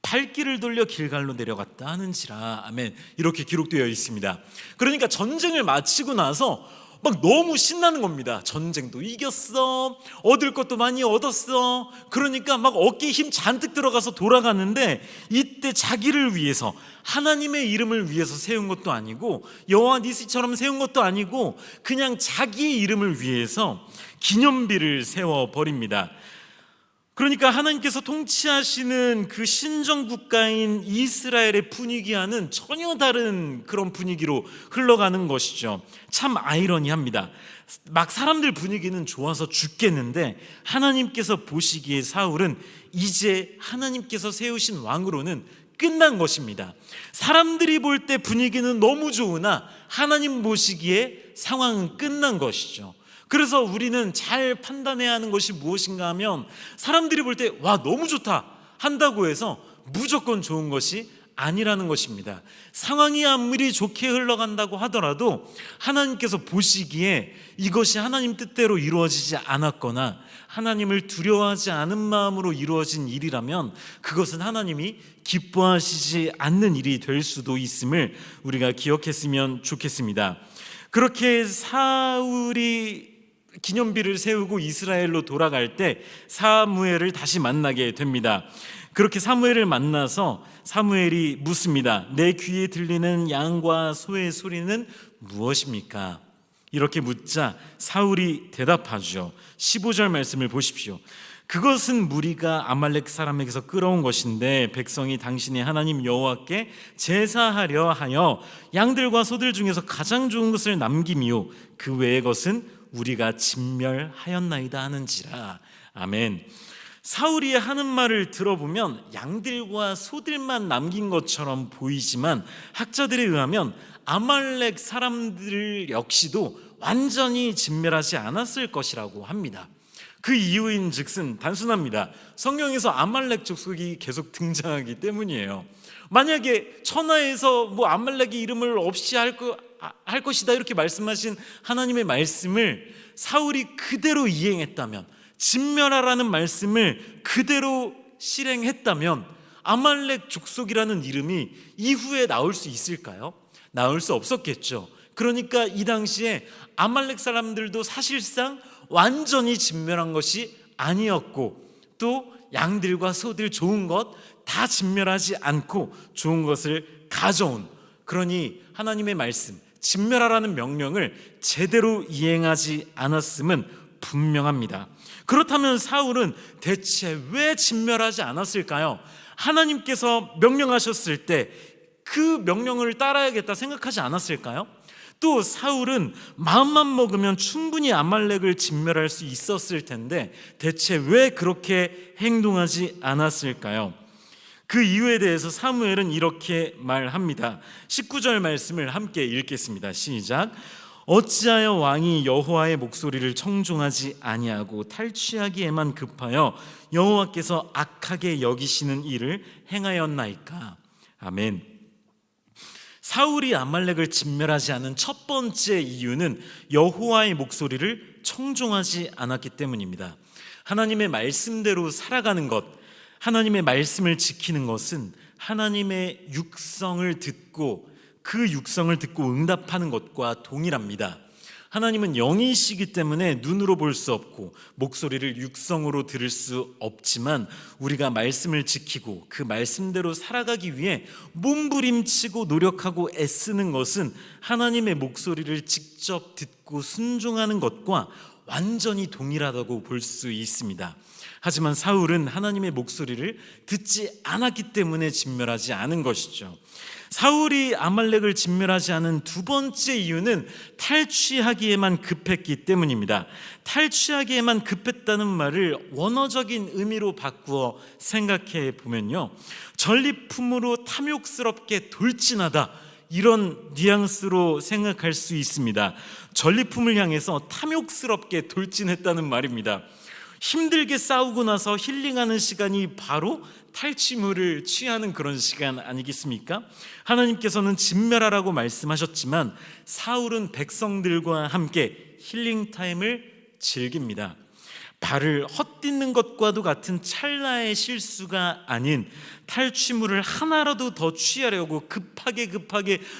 발길을 돌려 길갈로 내려갔다 하는지라. 아멘. 이렇게 기록되어 있습니다. 그러니까 전쟁을 마치고 나서 막 너무 신나는 겁니다. 전쟁도 이겼어, 얻을 것도 많이 얻었어. 그러니까 막 어깨에 힘 잔뜩 들어가서 돌아가는데, 이때 자기를 위해서, 하나님의 이름을 위해서 세운 것도 아니고 여호와 니시처럼 세운 것도 아니고 그냥 자기의 이름을 위해서 기념비를 세워버립니다. 그러니까 하나님께서 통치하시는 그 신정국가인 이스라엘의 분위기와는 전혀 다른 그런 분위기로 흘러가는 것이죠. 참 아이러니합니다. 막 사람들 분위기는 좋아서 죽겠는데 하나님께서 보시기에 사울은 이제 하나님께서 세우신 왕으로는 끝난 것입니다. 사람들이 볼 때 분위기는 너무 좋으나 하나님 보시기에 상황은 끝난 것이죠. 그래서 우리는 잘 판단해야 하는 것이 무엇인가 하면, 사람들이 볼 때 와 너무 좋다 한다고 해서 무조건 좋은 것이 아니라는 것입니다. 상황이 아무리 좋게 흘러간다고 하더라도 하나님께서 보시기에 이것이 하나님 뜻대로 이루어지지 않았거나 하나님을 두려워하지 않은 마음으로 이루어진 일이라면 그것은 하나님이 기뻐하시지 않는 일이 될 수도 있음을 우리가 기억했으면 좋겠습니다. 그렇게 사울이 기념비를 세우고 이스라엘로 돌아갈 때 사무엘을 다시 만나게 됩니다. 그렇게 사무엘을 만나서 사무엘이 묻습니다. 내 귀에 들리는 양과 소의 소리는 무엇입니까? 이렇게 묻자 사울이 대답하죠. 15절 말씀을 보십시오. 그것은 무리가 아말렉 사람에게서 끌어온 것인데 백성이 당신의 하나님 여호와께 제사하려 하여 양들과 소들 중에서 가장 좋은 것을 남김이요 그 외의 것은 우리가 진멸하였나이다 하는지라. 아멘. 사울이 하는 말을 들어보면 양들과 소들만 남긴 것처럼 보이지만 학자들에 의하면 아말렉 사람들 역시도 완전히 진멸하지 않았을 것이라고 합니다. 그 이유인 즉슨 단순합니다. 성경에서 아말렉 족속이 계속 등장하기 때문이에요. 만약에 천하에서 아말렉의 이름을 없이 할 것이다 이렇게 말씀하신 하나님의 말씀을 사울이 그대로 이행했다면, 진멸하라는 말씀을 그대로 실행했다면 아말렉 족속이라는 이름이 이후에 나올 수 있을까요? 나올 수 없었겠죠. 그러니까 이 당시에 아말렉 사람들도 사실상 완전히 진멸한 것이 아니었고, 또 양들과 소들 좋은 것 다 진멸하지 않고 좋은 것을 가져온, 그러니 하나님의 말씀 진멸하라는 명령을 제대로 이행하지 않았음은 분명합니다. 그렇다면 사울은 대체 왜 진멸하지 않았을까요? 하나님께서 명령하셨을 때 그 명령을 따라야겠다 생각하지 않았을까요? 또 사울은 마음만 먹으면 충분히 아말렉을 진멸할 수 있었을 텐데 대체 왜 그렇게 행동하지 않았을까요? 그 이유에 대해서 사무엘은 이렇게 말합니다. 19절 말씀을 함께 읽겠습니다. 시작. 어찌하여 왕이 여호와의 목소리를 청종하지 아니하고 탈취하기에만 급하여 여호와께서 악하게 여기시는 일을 행하였나이까? 아멘. 사울이 아말렉을 진멸하지 않은 첫 번째 이유는 여호와의 목소리를 청종하지 않았기 때문입니다. 하나님의 말씀대로 살아가는 것, 하나님의 말씀을 지키는 것은 하나님의 육성을 듣고 그 육성을 듣고 응답하는 것과 동일합니다. 하나님은 영이시기 때문에 눈으로 볼 수 없고 목소리를 육성으로 들을 수 없지만 우리가 말씀을 지키고 그 말씀대로 살아가기 위해 몸부림치고 노력하고 애쓰는 것은 하나님의 목소리를 직접 듣고 순종하는 것과 완전히 동일하다고 볼 수 있습니다. 하지만 사울은 하나님의 목소리를 듣지 않았기 때문에 진멸하지 않은 것이죠. 사울이 아말렉을 진멸하지 않은 두 번째 이유는 탈취하기에만 급했기 때문입니다. 탈취하기에만 급했다는 말을 원어적인 의미로 바꾸어 생각해 보면요, 전리품으로 탐욕스럽게 돌진하다, 이런 뉘앙스로 생각할 수 있습니다. 전리품을 향해서 탐욕스럽게 돌진했다는 말입니다. 힘들게 싸우고 나서 힐링하는 시간이 바로 탈취물을 취하는 그런 시간 아니겠습니까? 하나님께서는 진멸하라고 말씀하셨지만 사울은 백성들과 함께 힐링 타임을 즐깁니다. 발을 헛딛는 것과도 같은 찰나의 실수가 아닌 탈취물을 하나라도 더 취하려고 급하게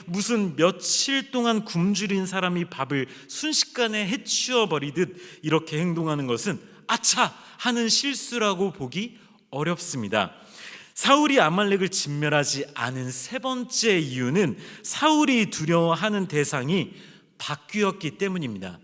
무슨 며칠 동안 굶주린 사람이 밥을 순식간에 해치워 버리듯 이렇게 행동하는 것은 아차 하는 실수라고 보기 어렵습니다. 사울이 아말렉을 진멸하지 않은 세 번째 이유는 사울이 두려워하는 대상이 바뀌었기 때문입니다.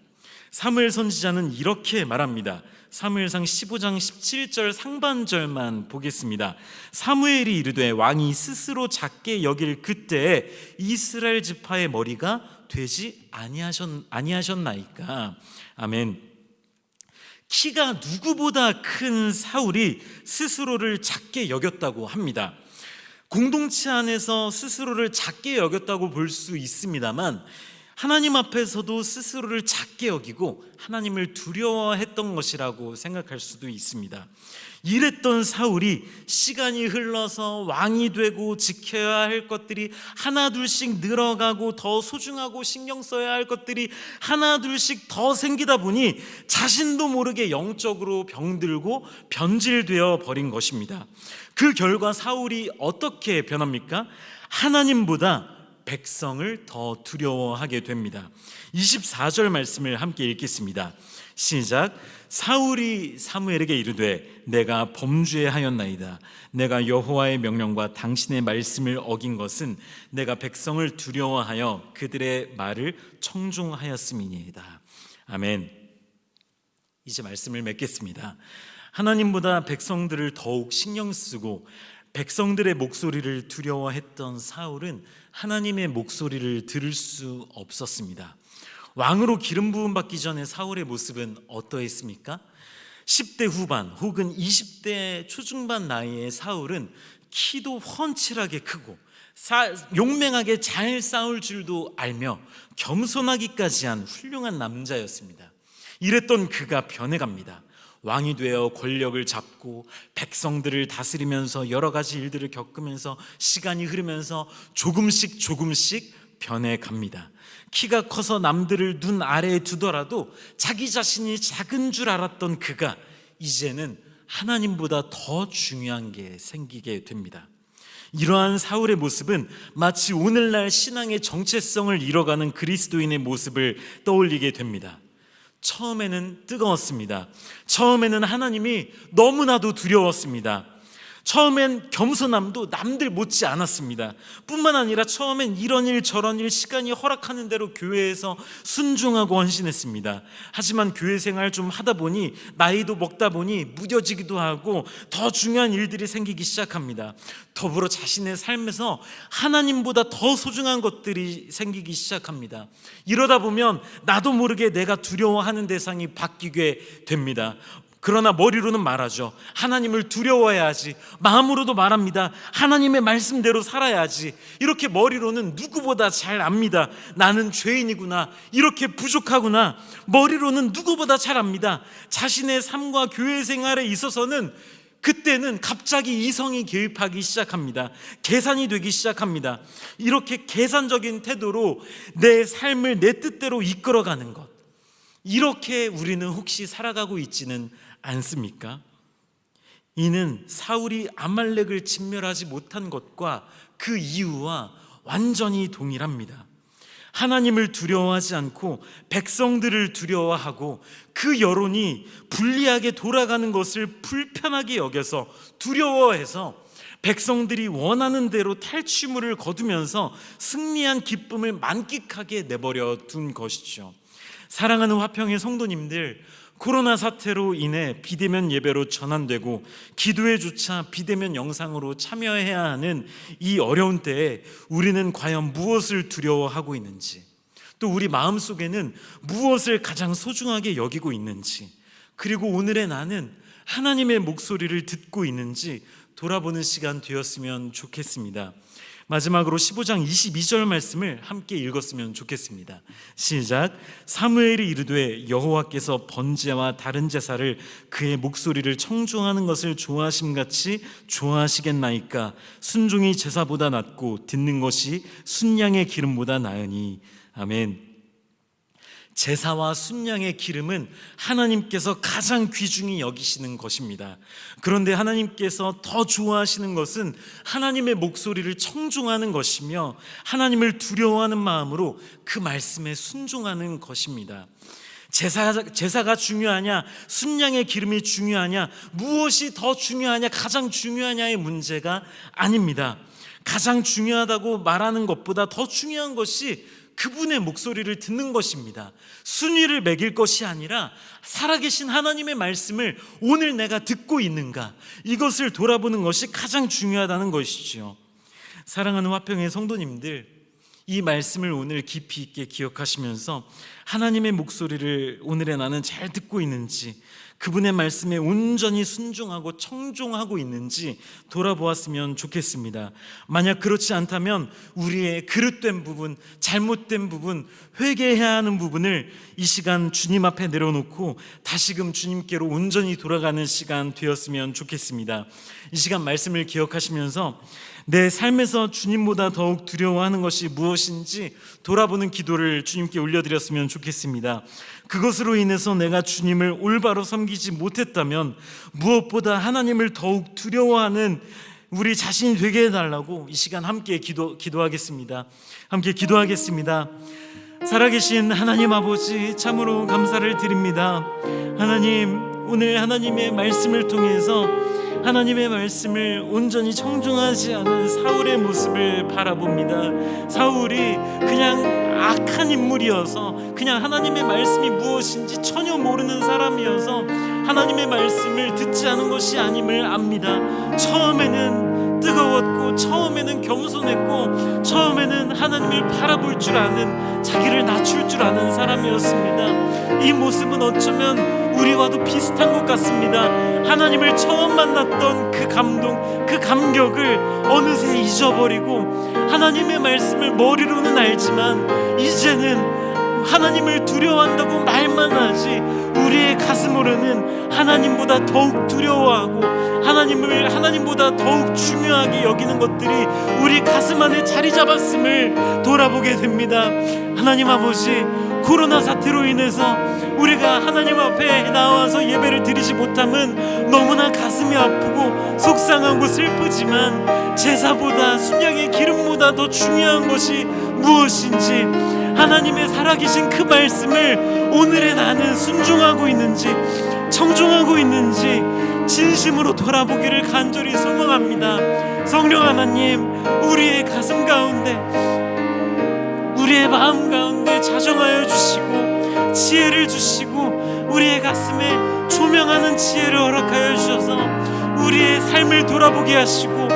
사무엘 선지자는 이렇게 말합니다. 사무엘상 15장 17절 상반절만 보겠습니다. 사무엘이 이르되 왕이 스스로 작게 여길 그때에 이스라엘 지파의 머리가 되지 아니하셨나이까. 아멘. 키가 누구보다 큰 사울이 스스로를 작게 여겼다고 합니다. 공동체 안에서 스스로를 작게 여겼다고 볼 수 있습니다만 하나님 앞에서도 스스로를 작게 여기고 하나님을 두려워했던 것이라고 생각할 수도 있습니다. 이랬던 사울이 시간이 흘러서 왕이 되고 지켜야 할 것들이 하나둘씩 늘어가고 더 소중하고 신경 써야 할 것들이 하나둘씩 더 생기다 보니 자신도 모르게 영적으로 병들고 변질되어 버린 것입니다. 그 결과 사울이 어떻게 변합니까? 하나님보다 백성을 더 두려워하게 됩니다. 24절 말씀을 함께 읽겠습니다. 시작. 사울이 사무엘에게 이르되 내가 범죄하였나이다. 내가 여호와의 명령과 당신의 말씀을 어긴 것은 내가 백성을 두려워하여 그들의 말을 청중하였음이니이다. 아멘. 이제 말씀을 맺겠습니다. 하나님보다 백성들을 더욱 신경 쓰고 백성들의 목소리를 두려워했던 사울은 하나님의 목소리를 들을 수 없었습니다. 왕으로 기름 부음 받기 전에 사울의 모습은 어떠했습니까? 10대 후반 혹은 20대 초중반 나이의 사울은 키도 훤칠하게 크고 용맹하게 잘 싸울 줄도 알며 겸손하기까지 한 훌륭한 남자였습니다. 이랬던 그가 변해갑니다. 왕이 되어 권력을 잡고 백성들을 다스리면서 여러 가지 일들을 겪으면서 시간이 흐르면서 조금씩 변해갑니다. 키가 커서 남들을 눈 아래에 두더라도 자기 자신이 작은 줄 알았던 그가 이제는 하나님보다 더 중요한 게 생기게 됩니다. 이러한 사울의 모습은 마치 오늘날 신앙의 정체성을 잃어가는 그리스도인의 모습을 떠올리게 됩니다. 처음에는 뜨거웠습니다. 처음에는 하나님이 너무나도 두려웠습니다. 처음엔 겸손함도 남들 못지 않았습니다. 뿐만 아니라 처음엔 이런 일 저런 일 시간이 허락하는 대로 교회에서 순종하고 헌신했습니다. 하지만 교회 생활 좀 하다 보니 나이도 먹다 보니 무뎌지기도 하고 더 중요한 일들이 생기기 시작합니다. 더불어 자신의 삶에서 하나님보다 더 소중한 것들이 생기기 시작합니다. 이러다 보면 나도 모르게 내가 두려워하는 대상이 바뀌게 됩니다. 그러나 머리로는 말하죠. 하나님을 두려워해야지. 마음으로도 말합니다. 하나님의 말씀대로 살아야지. 이렇게 머리로는 누구보다 잘 압니다. 나는 죄인이구나. 이렇게 부족하구나. 머리로는 누구보다 잘 압니다. 자신의 삶과 교회 생활에 있어서는 그때는 갑자기 이성이 개입하기 시작합니다. 계산이 되기 시작합니다. 이렇게 계산적인 태도로 내 삶을 내 뜻대로 이끌어가는 것, 이렇게 우리는 혹시 살아가고 있지는 않습니까? 이는 사울이 아말렉을 진멸하지 못한 것과 그 이유와 완전히 동일합니다. 하나님을 두려워하지 않고 백성들을 두려워하고 그 여론이 불리하게 돌아가는 것을 불편하게 여겨서 두려워해서 백성들이 원하는 대로 탈취물을 거두면서 승리한 기쁨을 만끽하게 내버려 둔 것이죠. 사랑하는 화평의 성도님들, 코로나 사태로 인해 비대면 예배로 전환되고 기도회조차 비대면 영상으로 참여해야 하는 이 어려운 때에 우리는 과연 무엇을 두려워하고 있는지, 또 우리 마음속에는 무엇을 가장 소중하게 여기고 있는지, 그리고 오늘의 나는 하나님의 목소리를 듣고 있는지 돌아보는 시간 되었으면 좋겠습니다. 마지막으로 15장 22절 말씀을 함께 읽었으면 좋겠습니다. 시작. 사무엘이 이르되 여호와께서 번제와 다른 제사를 그의 목소리를 청중하는 것을 좋아하심같이 좋아하시겠나이까. 순종이 제사보다 낫고 듣는 것이 순양의 기름보다 나으니. 아멘. 제사와 순양의 기름은 하나님께서 가장 귀중히 여기시는 것입니다. 그런데 하나님께서 더 좋아하시는 것은 하나님의 목소리를 청종하는 것이며 하나님을 두려워하는 마음으로 그 말씀에 순종하는 것입니다. 제사가 중요하냐, 순양의 기름이 중요하냐, 무엇이 더 중요하냐, 가장 중요하냐의 문제가 아닙니다. 가장 중요하다고 말하는 것보다 더 중요한 것이 그분의 목소리를 듣는 것입니다. 순위를 매길 것이 아니라 살아계신 하나님의 말씀을 오늘 내가 듣고 있는가, 이것을 돌아보는 것이 가장 중요하다는 것이죠. 사랑하는 화평의 성도님들, 이 말씀을 오늘 깊이 있게 기억하시면서 하나님의 목소리를 오늘의 나는 잘 듣고 있는지, 그분의 말씀에 온전히 순종하고 청종하고 있는지 돌아보았으면 좋겠습니다. 만약 그렇지 않다면 우리의 그릇된 부분, 잘못된 부분, 회개해야 하는 부분을 이 시간 주님 앞에 내려놓고 다시금 주님께로 온전히 돌아가는 시간 되었으면 좋겠습니다. 이 시간 말씀을 기억하시면서 내 삶에서 주님보다 더욱 두려워하는 것이 무엇인지 돌아보는 기도를 주님께 올려드렸으면 좋겠습니다. 그것으로 인해서 내가 주님을 올바로 섬기지 못했다면 무엇보다 하나님을 더욱 두려워하는 우리 자신이 되게 해달라고 이 시간 함께 기도하겠습니다. 함께 기도하겠습니다. 살아계신 하나님 아버지, 참으로 감사를 드립니다. 하나님, 오늘 하나님의 말씀을 통해서 하나님의 말씀을 온전히 청종하지 않은 사울의 모습을 바라봅니다. 사울이 그냥 악한 인물이어서, 그냥 하나님의 말씀이 무엇인지 전혀 모르는 사람이어서 하나님의 말씀을 듣지 않은 것이 아님을 압니다. 처음에는 뜨거웠고, 처음에는 겸손했고, 처음에는 하나님을 바라볼 줄 아는, 자기를 낮출 줄 아는 사람이었습니다. 이 모습은 어쩌면 우리와도 비슷한 것 같습니다. 하나님을 처음 만났던 그 감동, 그 감격을 어느새 잊어버리고 하나님의 말씀을 머리로는 알지만 이제는 하나님을 두려워한다고 말만 하지 우리의 가슴으로는 하나님보다 더욱 두려워하고 하나님보다 더욱 중요하게 여기는 것들이 우리 가슴 안에 자리 잡았음을 돌아보게 됩니다. 하나님 아버지, 코로나 사태로 인해서 우리가 하나님 앞에 나와서 예배를 드리지 못함은 너무나 가슴이 아프고 속상하고 슬프지만 제사보다 순양의 기름보다 더 중요한 것이 무엇인지, 하나님의 살아계신 그 말씀을 오늘의 나는 순종하고 있는지 청종하고 있는지 진심으로 돌아보기를 간절히 소망합니다. 성령 하나님, 우리의 가슴 가운데, 우리의 마음 가운데 자정하여 주시고 지혜를 주시고 우리의 가슴에 조명하는 지혜를 허락하여 주셔서 우리의 삶을 돌아보게 하시고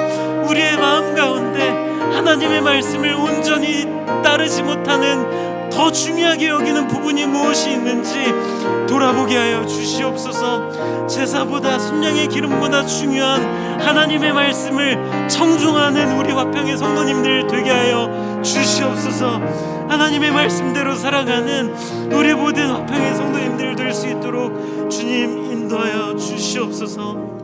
우리의 마음 가운데 하나님의 말씀을 온전히 따르지 못하는 더 중요하게 여기는 부분이 무엇이 있는지 돌아보게 하여 주시옵소서. 제사보다 순양의 기름보다 중요한 하나님의 말씀을 청종하는 우리 화평의 성도님들 되게 하여 주시옵소서. 하나님의 말씀대로 살아가는 우리 모든 화평의 성도님들 될 수 있도록 주님 인도하여 주시옵소서.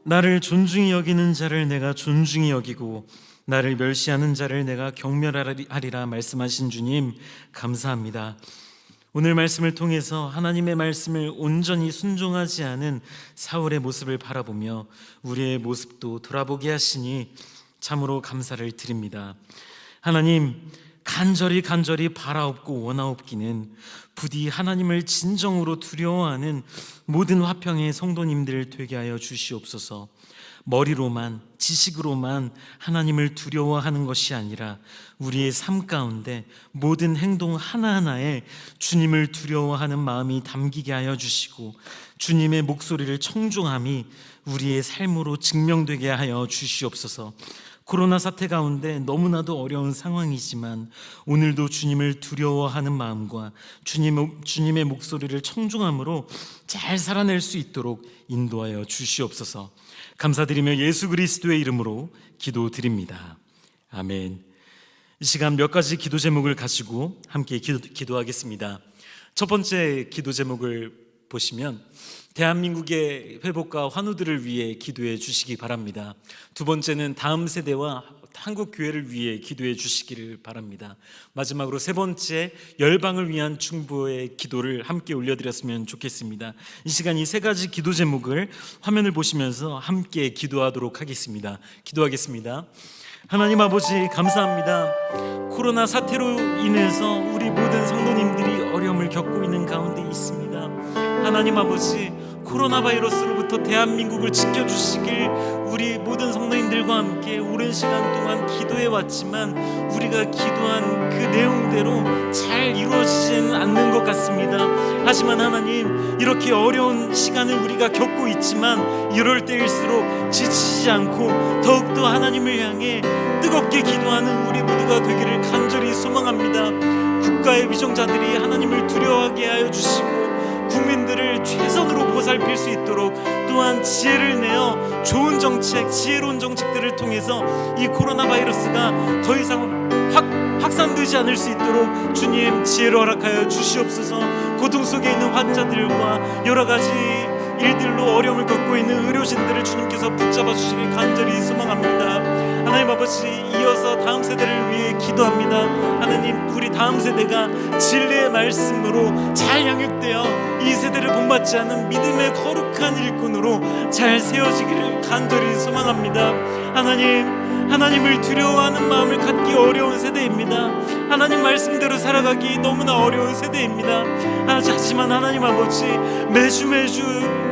나를 존중히 여기는 자를 내가 존중히 여기고 나를 멸시하는 자를 내가 경멸하리라 말씀하신 주님, 감사합니다. 오늘 말씀을 통해서 하나님의 말씀을 온전히 순종하지 않은 사울의 모습을 바라보며 우리의 모습도 돌아보게 하시니 참으로 감사를 드립니다. 하나님, 간절히 바라옵고 원하옵기는 부디 하나님을 진정으로 두려워하는 모든 화평의 성도님들 되게 하여 주시옵소서. 머리로만, 지식으로만 하나님을 두려워하는 것이 아니라 우리의 삶 가운데 모든 행동 하나하나에 주님을 두려워하는 마음이 담기게 하여 주시고 주님의 목소리를 청종함이 우리의 삶으로 증명되게 하여 주시옵소서. 코로나 사태 가운데 너무나도 어려운 상황이지만 오늘도 주님을 두려워하는 마음과 주님의 목소리를 청종함으로 잘 살아낼 수 있도록 인도하여 주시옵소서. 감사드리며 예수 그리스도의 이름으로 기도드립니다. 아멘. 이 시간 몇 가지 기도 제목을 가지고 함께 기도하겠습니다. 첫 번째 기도 제목을 보시면 대한민국의 회복과 환우들을 위해 기도해 주시기 바랍니다. 두 번째는 다음 세대와 한국 교회를 위해 기도해 주시기를 바랍니다. 마지막으로 세 번째, 열방을 위한 중보의 기도를 함께 올려드렸으면 좋겠습니다. 이 시간 이 세 가지 기도 제목을 화면을 보시면서 함께 기도하도록 하겠습니다. 기도하겠습니다. 하나님 아버지, 감사합니다. 코로나 사태로 인해서 우리 모든 성도님들이 어려움을 겪고 있는 가운데 있습니다. 하나님 아버지, 코로나 바이러스로부터 대한민국을 지켜주시길 우리 모든 성도님들과 함께 오랜 시간 동안 기도해 왔지만 우리가 기도한 그 내용대로 잘 이루어지지는 않는 것 같습니다. 하지만 하나님, 이렇게 어려운 시간을 우리가 겪고 있지만 이럴 때일수록 지치지 않고 더욱더 하나님을 향해 뜨겁게 기도하는 우리 모두가 되기를 간절히 소망합니다. 국가의 위정자들이 하나님을 두려워하게 하여 주시고 국민들을 최선으로 보살필 수 있도록 또한 지혜를 내어 좋은 정책, 지혜로운 정책들을 통해서 이 코로나 바이러스가 더 이상 확산되지 않을 수 있도록 주님 지혜를 허락하여 주시옵소서. 고통 속에 있는 환자들과 여러 가지 일들로 어려움을 겪고 있는 의료진들을 주님께서 붙잡아 주시길 간절히 소망합니다. 하나님 아버지, 이어서 다음 세대를 위해 기도합니다. 하나님, 우리 다음 세대가 진리의 말씀으로 잘 양육되어 이 세대를 본받지 않은 믿음의 거룩한 일꾼으로 잘 세워지기를 간절히 소망합니다. 하나님을 두려워하는 마음을 갖기 어려운 세대입니다. 하나님 말씀대로 살아가기 너무나 어려운 세대입니다. 하지만 하나님 아버지, 매주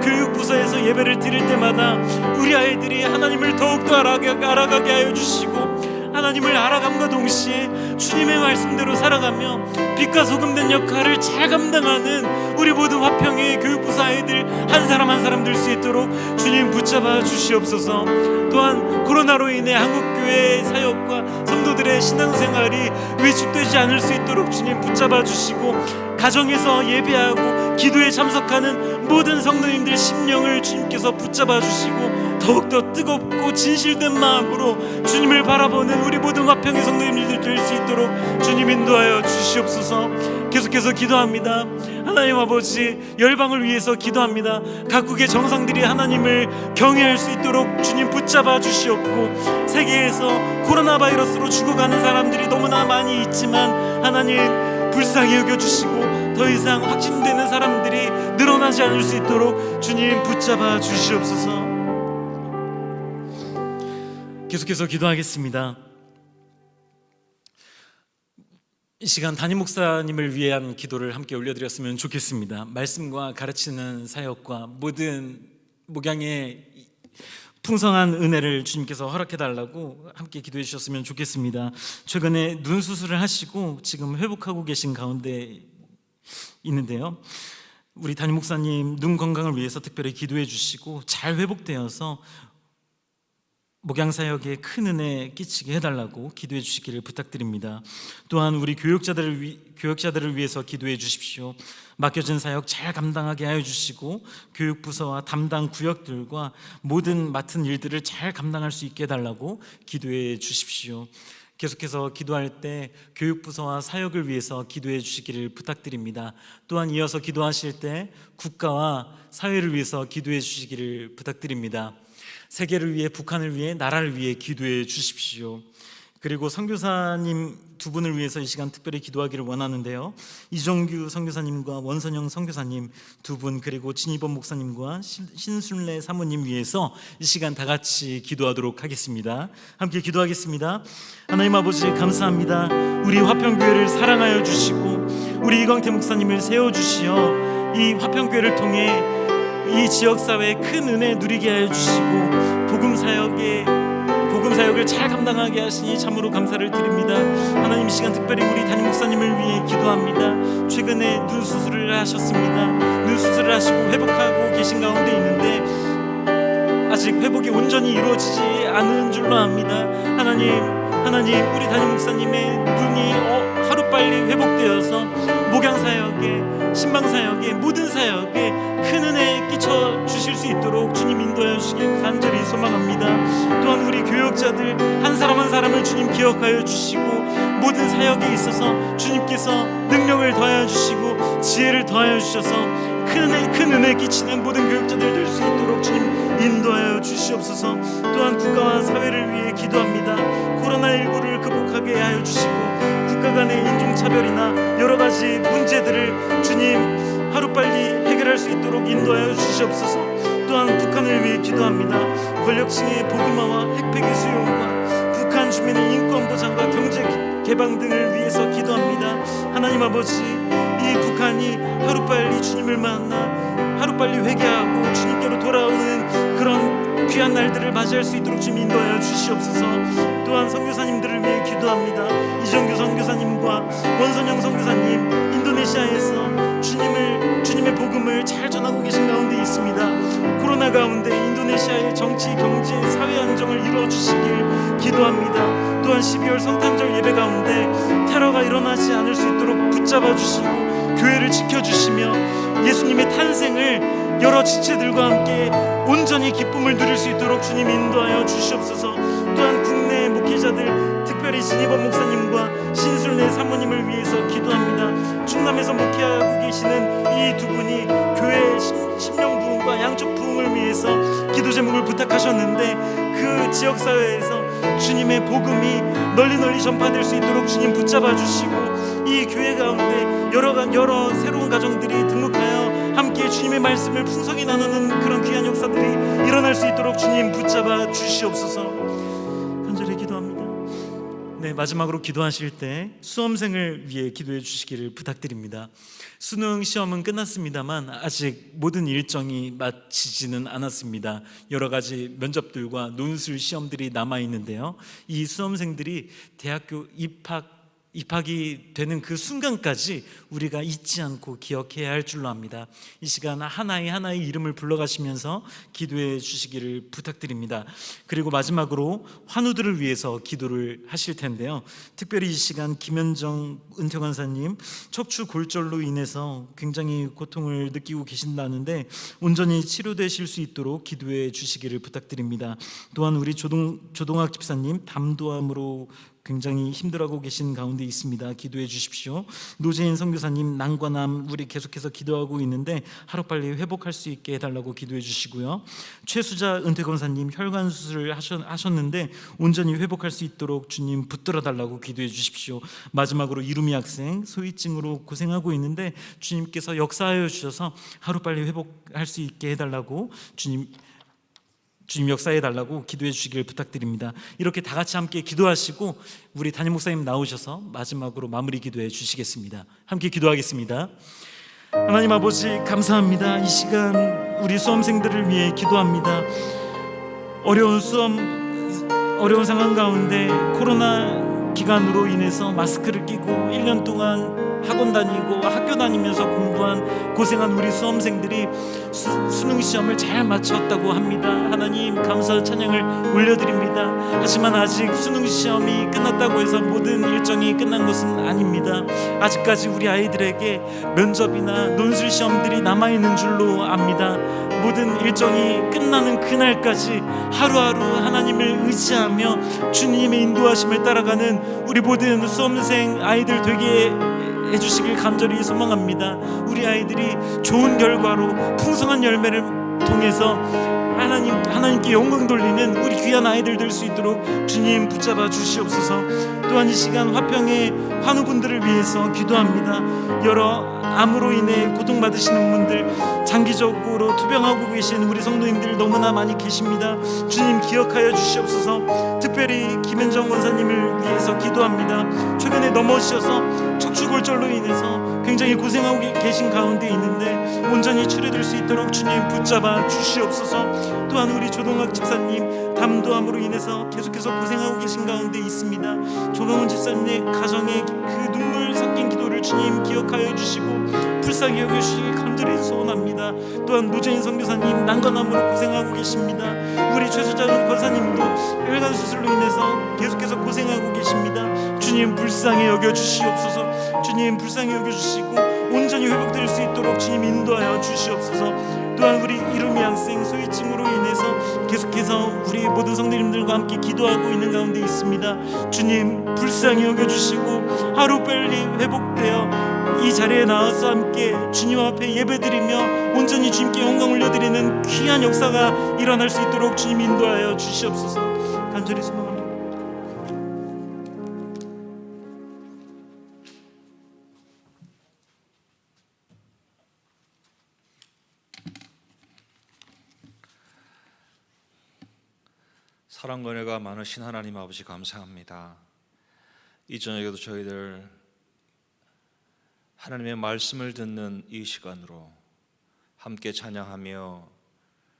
교육부서에서 예배를 드릴 때마다 우리 아이들이 하나님을 더욱더 알아가게 하여 주시고 하나님을 알아감과 동시에 주님의 말씀대로 살아가며 빛과 소금 된 역할을 잘 감당하는 우리 모든 화평의 교육부서 아이들 한 사람 한 사람 될 수 있도록 주님 붙잡아 주시옵소서. 또한 코로나로 인해 한국교회 사역과 성도들의 신앙생활이 위축되지 않을 수 있도록 주님 붙잡아 주시고 가정에서 예배하고 기도에 참석하는 모든 성도님들 심령을 주님께서 붙잡아 주시고 더욱더 뜨겁고 진실된 마음으로 주님을 바라보는 우리 모든 화평의 성도님들 될 수 있도록 주님 인도하여 주시옵소서. 계속해서 기도합니다. 하나님 아버지, 열방을 위해서 기도합니다. 각국의 정상들이 하나님을 경외할 수 있도록 주님 붙잡아 주시옵고, 세계에서 코로나 바이러스로 죽어가는 사람들이 너무나 많이 있지만 하나님 불쌍히 여겨주시고 더 이상 확진되는 사람들이 늘어나지 않을 수 있도록 주님 붙잡아 주시옵소서. 계속해서 기도하겠습니다. 이 시간 담임 목사님을 위한 기도를 함께 올려드렸으면 좋겠습니다. 말씀과 가르치는 사역과 모든 목양의 풍성한 은혜를 주님께서 허락해달라고 함께 기도해 주셨으면 좋겠습니다. 최근에 눈 수술을 하시고 지금 회복하고 계신 가운데 있는데요, 우리 담임 목사님 눈 건강을 위해서 특별히 기도해 주시고 잘 회복되어서 목양사역에 큰 은혜 끼치게 해달라고 기도해 주시기를 부탁드립니다. 또한 우리 교역자들을 위해서 기도해 주십시오. 맡겨진 사역 잘 감당하게 하여 주시고 교육부서와 담당 구역들과 모든 맡은 일들을 잘 감당할 수 있게 해달라고 기도해 주십시오. 계속해서 기도할 때 교육부서와 사역을 위해서 기도해 주시기를 부탁드립니다. 또한 이어서 기도하실 때 국가와 사회를 위해서 기도해 주시기를 부탁드립니다. 세계를 위해, 북한을 위해, 나라를 위해 기도해 주십시오. 그리고 선교사님 두 분을 위해서 이 시간 특별히 기도하기를 원하는데요, 이종규 선교사님과 원선영 선교사님 두 분, 그리고 진희범 목사님과 신순례 사모님 위해서 이 시간 다 같이 기도하도록 하겠습니다. 함께 기도하겠습니다. 하나님 아버지, 감사합니다. 우리 화평교회를 사랑하여 주시고 우리 이광태 목사님을 세워주시어 이 화평교회를 통해 이 지역사회에 큰 은혜 누리게 하여 주시고 복음사역을 잘 감당하게 하시니 참으로 감사를 드립니다. 하나님, 이 시간 특별히 우리 담임 목사님을 위해 기도합니다. 최근에 눈 수술을 하셨습니다. 눈 수술을 하시고 회복하고 계신 가운데 있는데 아직 회복이 온전히 이루어지지 않은 줄로 압니다. 하나님, 우리 담임 목사님의 눈이 하루빨리 회복되어서 목양사역에, 신방사역에, 모든 사역에 큰 은혜 끼쳐 주실 수 있도록 주님 인도하여 주시길 간절히 소망합니다. 또한 우리 교역자들 한 사람 한 사람을 주님 기억하여 주시고 모든 사역에 있어서 주님께서 능력을 더하여 주시고 지혜를 더하여 주셔서 큰 은혜 끼치는 모든 교육자들 될 수 있도록 주님 인도하여 주시옵소서. 또한 국가와 사회를 위해 기도합니다. 코로나19를 극복하게 하여 주시고 국가 간의 인종차별이나 여러 가지 문제들을 주님 하루빨리 해결할 수 있도록 인도하여 주시옵소서. 또한 북한을 위해 기도합니다. 권력층의 복음화와 핵폐기 수용과 북한 주민의 인권 보장과 경제 개방 등을 위해서 기도합니다. 하나님 아버지, 이 북한이 하루빨리 주님을 만나 하루빨리 회개하고 주님께로 돌아오는 그런 귀한 날들을 맞이할 수 있도록 주님 인도하여 주시옵소서. 또한 선교사님들을 위해 기도합니다. 이정규 선교사님과 원선영 선교사님, 인도네시아에서 주님의 복음을 잘 전하고 계신 가운데 있습니다. 코로나 가운데 인도네시아의 정치, 경제, 사회 안정을 이루어 주시길 기도합니다. 또한 12월 성탄절 예배 가운데 테러가 일어나지 않을 수 있도록 붙잡아 주시고 교회를 지켜주시며 예수님의 탄생을 여러 지체들과 함께 온전히 기쁨을 누릴 수 있도록 주님 인도하여 주시옵소서. 또한 국내 목회자들, 특별히 진희범 목사님과 신순례 사모님을 위해서 기도합니다. 충남에서 목회하고 계시는 이 두 분이 교회의 심령 부흥과 양쪽 부흥을 위해서 기도 제목을 부탁하셨는데 그 지역사회에서 주님의 복음이 널리 전파될 수 있도록 주님 붙잡아 주시고 이 교회 가운데 여러 새로운 가정들이 등록하여 함께 주님의 말씀을 풍성히 나누는 그런 귀한 역사들이 일어날 수 있도록 주님 붙잡아 주시옵소서. 간절히 기도합니다. 네, 마지막으로 기도하실 때 수험생을 위해 기도해 주시기를 부탁드립니다. 수능 시험은 끝났습니다만 아직 모든 일정이 마치지는 않았습니다. 여러 가지 면접들과 논술 시험들이 남아 있는데요. 이 수험생들이 대학교 입학이 되는 그 순간까지 우리가 잊지 않고 기억해야 할 줄로 압니다. 이 시간 하나의 이름을 불러가시면서 기도해 주시기를 부탁드립니다. 그리고 마지막으로 환우들을 위해서 기도를 하실 텐데요. 특별히 이 시간 김현정 은퇴관사님 척추 골절로 인해서 굉장히 고통을 느끼고 계신다는데 온전히 치료되실 수 있도록 기도해 주시기를 부탁드립니다. 또한 우리 조동학 집사님 담도암으로 굉장히 힘들어하고 계신 가운데 있습니다. 기도해 주십시오. 노재인 선교사님 난관암 우리 계속해서 기도하고 있는데 하루빨리 회복할 수 있게 해달라고 기도해 주시고요. 최수자 은퇴검사님 혈관 수술을 하셨는데 온전히 회복할 수 있도록 주님 붙들어 달라고 기도해 주십시오. 마지막으로 이루미 학생 소위증으로 고생하고 있는데 주님께서 역사하여 주셔서 하루빨리 회복할 수 있게 해달라고 주님 역사해 달라고 기도해 주시길 부탁드립니다. 이렇게 다 같이 함께 기도하시고 우리 담임 목사님 나오셔서 마지막으로 마무리 기도해 주시겠습니다. 함께 기도하겠습니다. 하나님 아버지 감사합니다. 이 시간 우리 수험생들을 위해 기도합니다. 어려운 상황 가운데 코로나 기간으로 인해서 마스크를 끼고 1년 동안 학원 다니고 학교 다니면서 공부한 고생한 우리 수험생들이 수능 시험을 잘 마쳤다고 합니다. 하나님 감사 찬양을 올려드립니다. 하지만 아직 수능 시험이 끝났다고 해서 모든 일정이 끝난 것은 아닙니다. 아직까지 우리 아이들에게 면접이나 논술 시험들이 남아있는 줄로 압니다. 모든 일정이 끝나는 그날까지 하루하루 하나님을 의지하며 주님의 인도하심을 따라가는 우리 모든 수험생 아이들 되게 해주시길 간절히 소망합니다. 우리 아이들이 좋은 결과로 풍성한 열매를 통해서 하나님께 영광 돌리는 우리 귀한 아이들 될 수 있도록 주님 붙잡아 주시옵소서. 또한 이 시간 화평의 환우분들을 위해서 기도합니다. 여러 암으로 인해 고통받으시는 분들, 장기적으로 투병하고 계신 우리 성도님들 너무나 많이 계십니다. 주님 기억하여 주시옵소서. 특별히 김현정 권사님을 위해서 기도합니다. 최근에 넘어지셔서 척추골절로 인해서 굉장히 고생하고 계신 가운데 있는데 온전히 치료될 수 있도록 주님 붙잡아 주시옵소서. 또한 우리 조동학 집사님 담도암으로 인해서 계속해서 고생하고 계신 가운데 있습니다. 조동훈 집사님의 가정의 그 눈물 섞인 기도를 주님 기억하여 주시고 불쌍히 여겨주시기 간절히 소원합니다. 또한 노재인 선교사님 난관암으로 고생하고 계십니다. 우리 최수자 권사님도 혈관 수술로 인해서 계속해서 고생하고 계십니다. 주님 불쌍히 여겨주시옵소서. 주님 불쌍히 여겨주시고 온전히 회복될 수 있도록 주님 인도하여 주시옵소서. 또한 우리 이루미 학생 소위증으로 인해서 계속해서 우리 모든 성도님들과 함께 기도하고 있는 가운데 있습니다. 주님 불쌍히 여겨주시고 하루빨리 회복되어 이 자리에 나와서 함께 주님 앞에 예배드리며 온전히 주님께 영광 올려드리는 귀한 역사가 일어날 수 있도록 주님 인도하여 주시옵소서. 간절히 소망합니다. 사랑과 은혜가 많으신 하나님 아버지 감사합니다. 이 저녁에도 저희들 하나님의 말씀을 듣는 이 시간으로 함께 찬양하며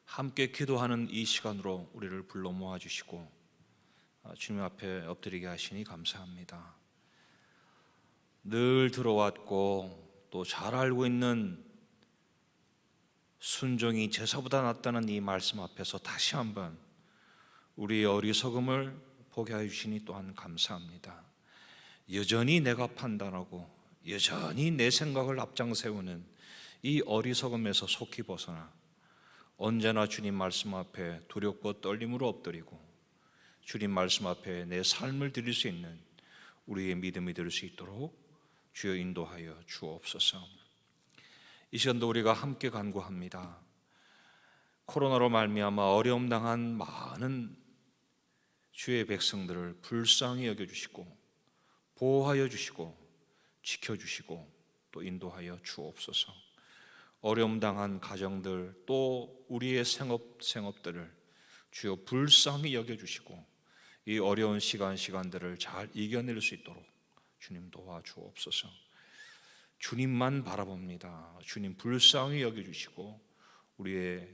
함께 기도하는 이 시간으로 우리를 불러 모아주시고 주님 앞에 엎드리게 하시니 감사합니다. 늘 들어왔고 또 잘 알고 있는 순종이 제사보다 낫다는 이 말씀 앞에서 다시 한번 우리의 어리석음을 보게 하여 주시니 또한 감사합니다. 여전히 내가 판단하고 여전히 내 생각을 앞장세우는 이 어리석음에서 속히 벗어나 언제나 주님 말씀 앞에 두렵고 떨림으로 엎드리고 주님 말씀 앞에 내 삶을 드릴 수 있는 우리의 믿음이 될 수 있도록 주여 인도하여 주옵소서. 이 시간도 우리가 함께 간구합니다. 코로나로 말미암아 어려움 당한 많은 주의 백성들을 불쌍히 여겨주시고 보호하여 주시고 지켜주시고 또 인도하여 주옵소서. 어려움 당한 가정들 또 우리의 생업들을 주여 불쌍히 여겨주시고 이 어려운 시간들을 잘 이겨낼 수 있도록 주님 도와주옵소서. 주님만 바라봅니다. 주님 불쌍히 여겨주시고 우리의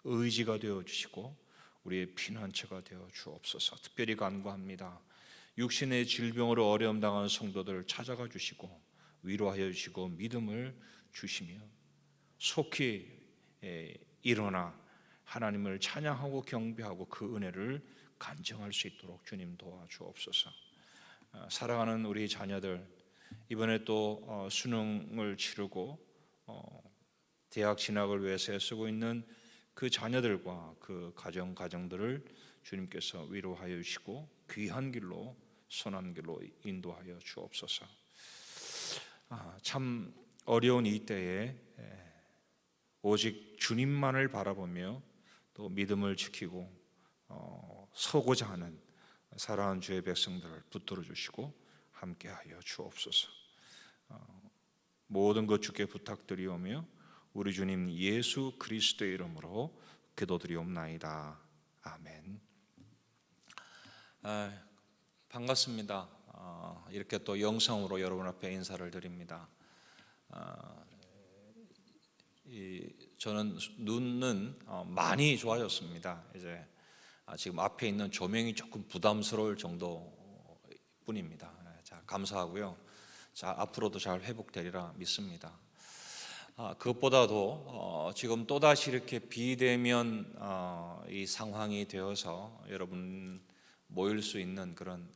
의지가 되어주시고 우리의 피난처가 되어 주옵소서. 특별히 간구합니다. 육신의 질병으로 어려움 당하는 성도들을 찾아가 주시고 위로하여 주시고 믿음을 주시며 속히 일어나 하나님을 찬양하고 경배하고 그 은혜를 간증할 수 있도록 주님 도와주옵소서. 사랑하는 우리 자녀들 이번에 또 수능을 치르고 대학 진학을 위해서 애쓰고 있는 그 자녀들과 그 가정들을 주님께서 위로하여 주시고 귀한 길로 선한 길로 인도하여 주옵소서. 참 어려운 이 때에 오직 주님만을 바라보며 또 믿음을 지키고 서고자 하는 사랑하는 주의 백성들을 붙들어 주시고 함께하여 주옵소서. 모든 것 주께 부탁드리오며 우리 주님 예수 그리스도의 이름으로 기도드리옵나이다. 아멘. 반갑습니다. 이렇게 또 영상으로 여러분 앞에 인사를 드립니다. 저는 눈은 많이 좋아졌습니다. 이제 지금 앞에 있는 조명이 조금 부담스러울 정도뿐입니다. 자, 감사하고요. 자, 앞으로도 잘 회복되리라 믿습니다. 그것보다도 지금 또다시 이렇게 비대면 이 상황이 되어서 여러분 모일 수 있는 그런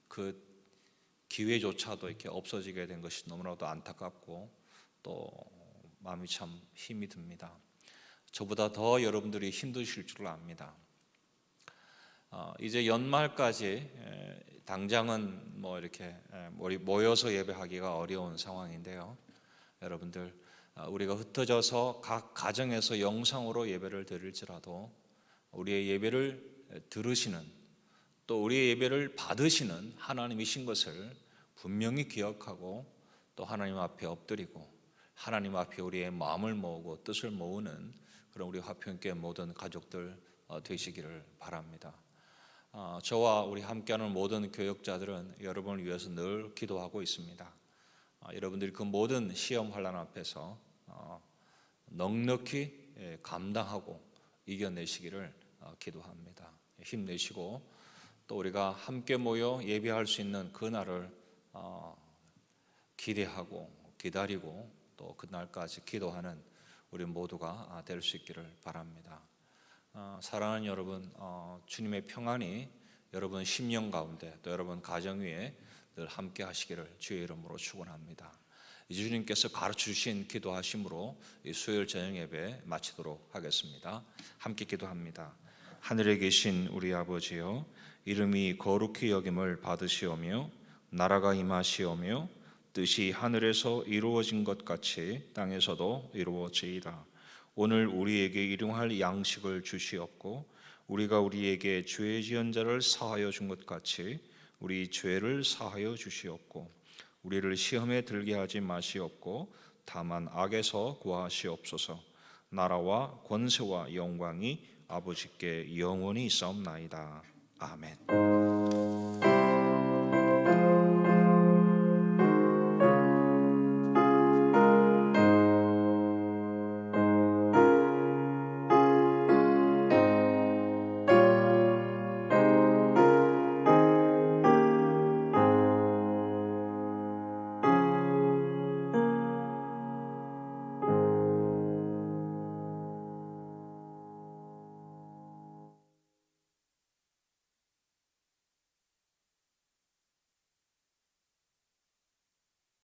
그 기회조차도 이렇게 없어지게 된 것이 너무나도 안타깝고 또 마음이 참 힘이 듭니다. 저보다 더 여러분들이 힘드실 줄 압니다. 이제 연말까지 당장은 뭐 이렇게 모여서 예배하기가 어려운 상황인데요. 여러분들 우리가 흩어져서 각 가정에서 영상으로 예배를 드릴지라도 우리의 예배를 들으시는 또 우리의 예배를 받으시는 하나님이신 것을 분명히 기억하고 또 하나님 앞에 엎드리고 하나님 앞에 우리의 마음을 모으고 뜻을 모으는 그런 우리 화평교회 모든 가족들 되시기를 바랍니다. 저와 우리 함께하는 모든 교역자들은 여러분을 위해서 늘 기도하고 있습니다. 여러분들이 그 모든 시험 환난 앞에서 넉넉히 감당하고 이겨내시기를 기도합니다. 힘내시고 또 우리가 함께 모여 예배할 수 있는 그날을 기대하고 기다리고 또 그날까지 기도하는 우리 모두가 될 수 있기를 바랍니다. 사랑하는 여러분, 주님의 평안이 여러분 심령 가운데 또 여러분 가정 위에 늘 함께 하시기를 주의 이름으로 축원합니다. 이제 주님께서 가르쳐 주신 기도하심으로 이 수요일 저녁 예배 마치도록 하겠습니다. 함께 기도합니다. 하늘에 계신 우리 아버지여, 이름이 거룩히 여김을 받으시오며 나라가 임하시오며 뜻이 하늘에서 이루어진 것 같이 땅에서도 이루어지이다. 오늘 우리에게 일용할 양식을 주시옵고 우리가 우리에게 죄 지은 자를 사하여 준 것 같이 우리 죄를 사하여 주시옵고 우리를 시험에 들게 하지 마시옵고 다만 악에서 구하시옵소서. 나라와 권세와 영광이 아버지께 영원히 있사옵나이다. 아멘.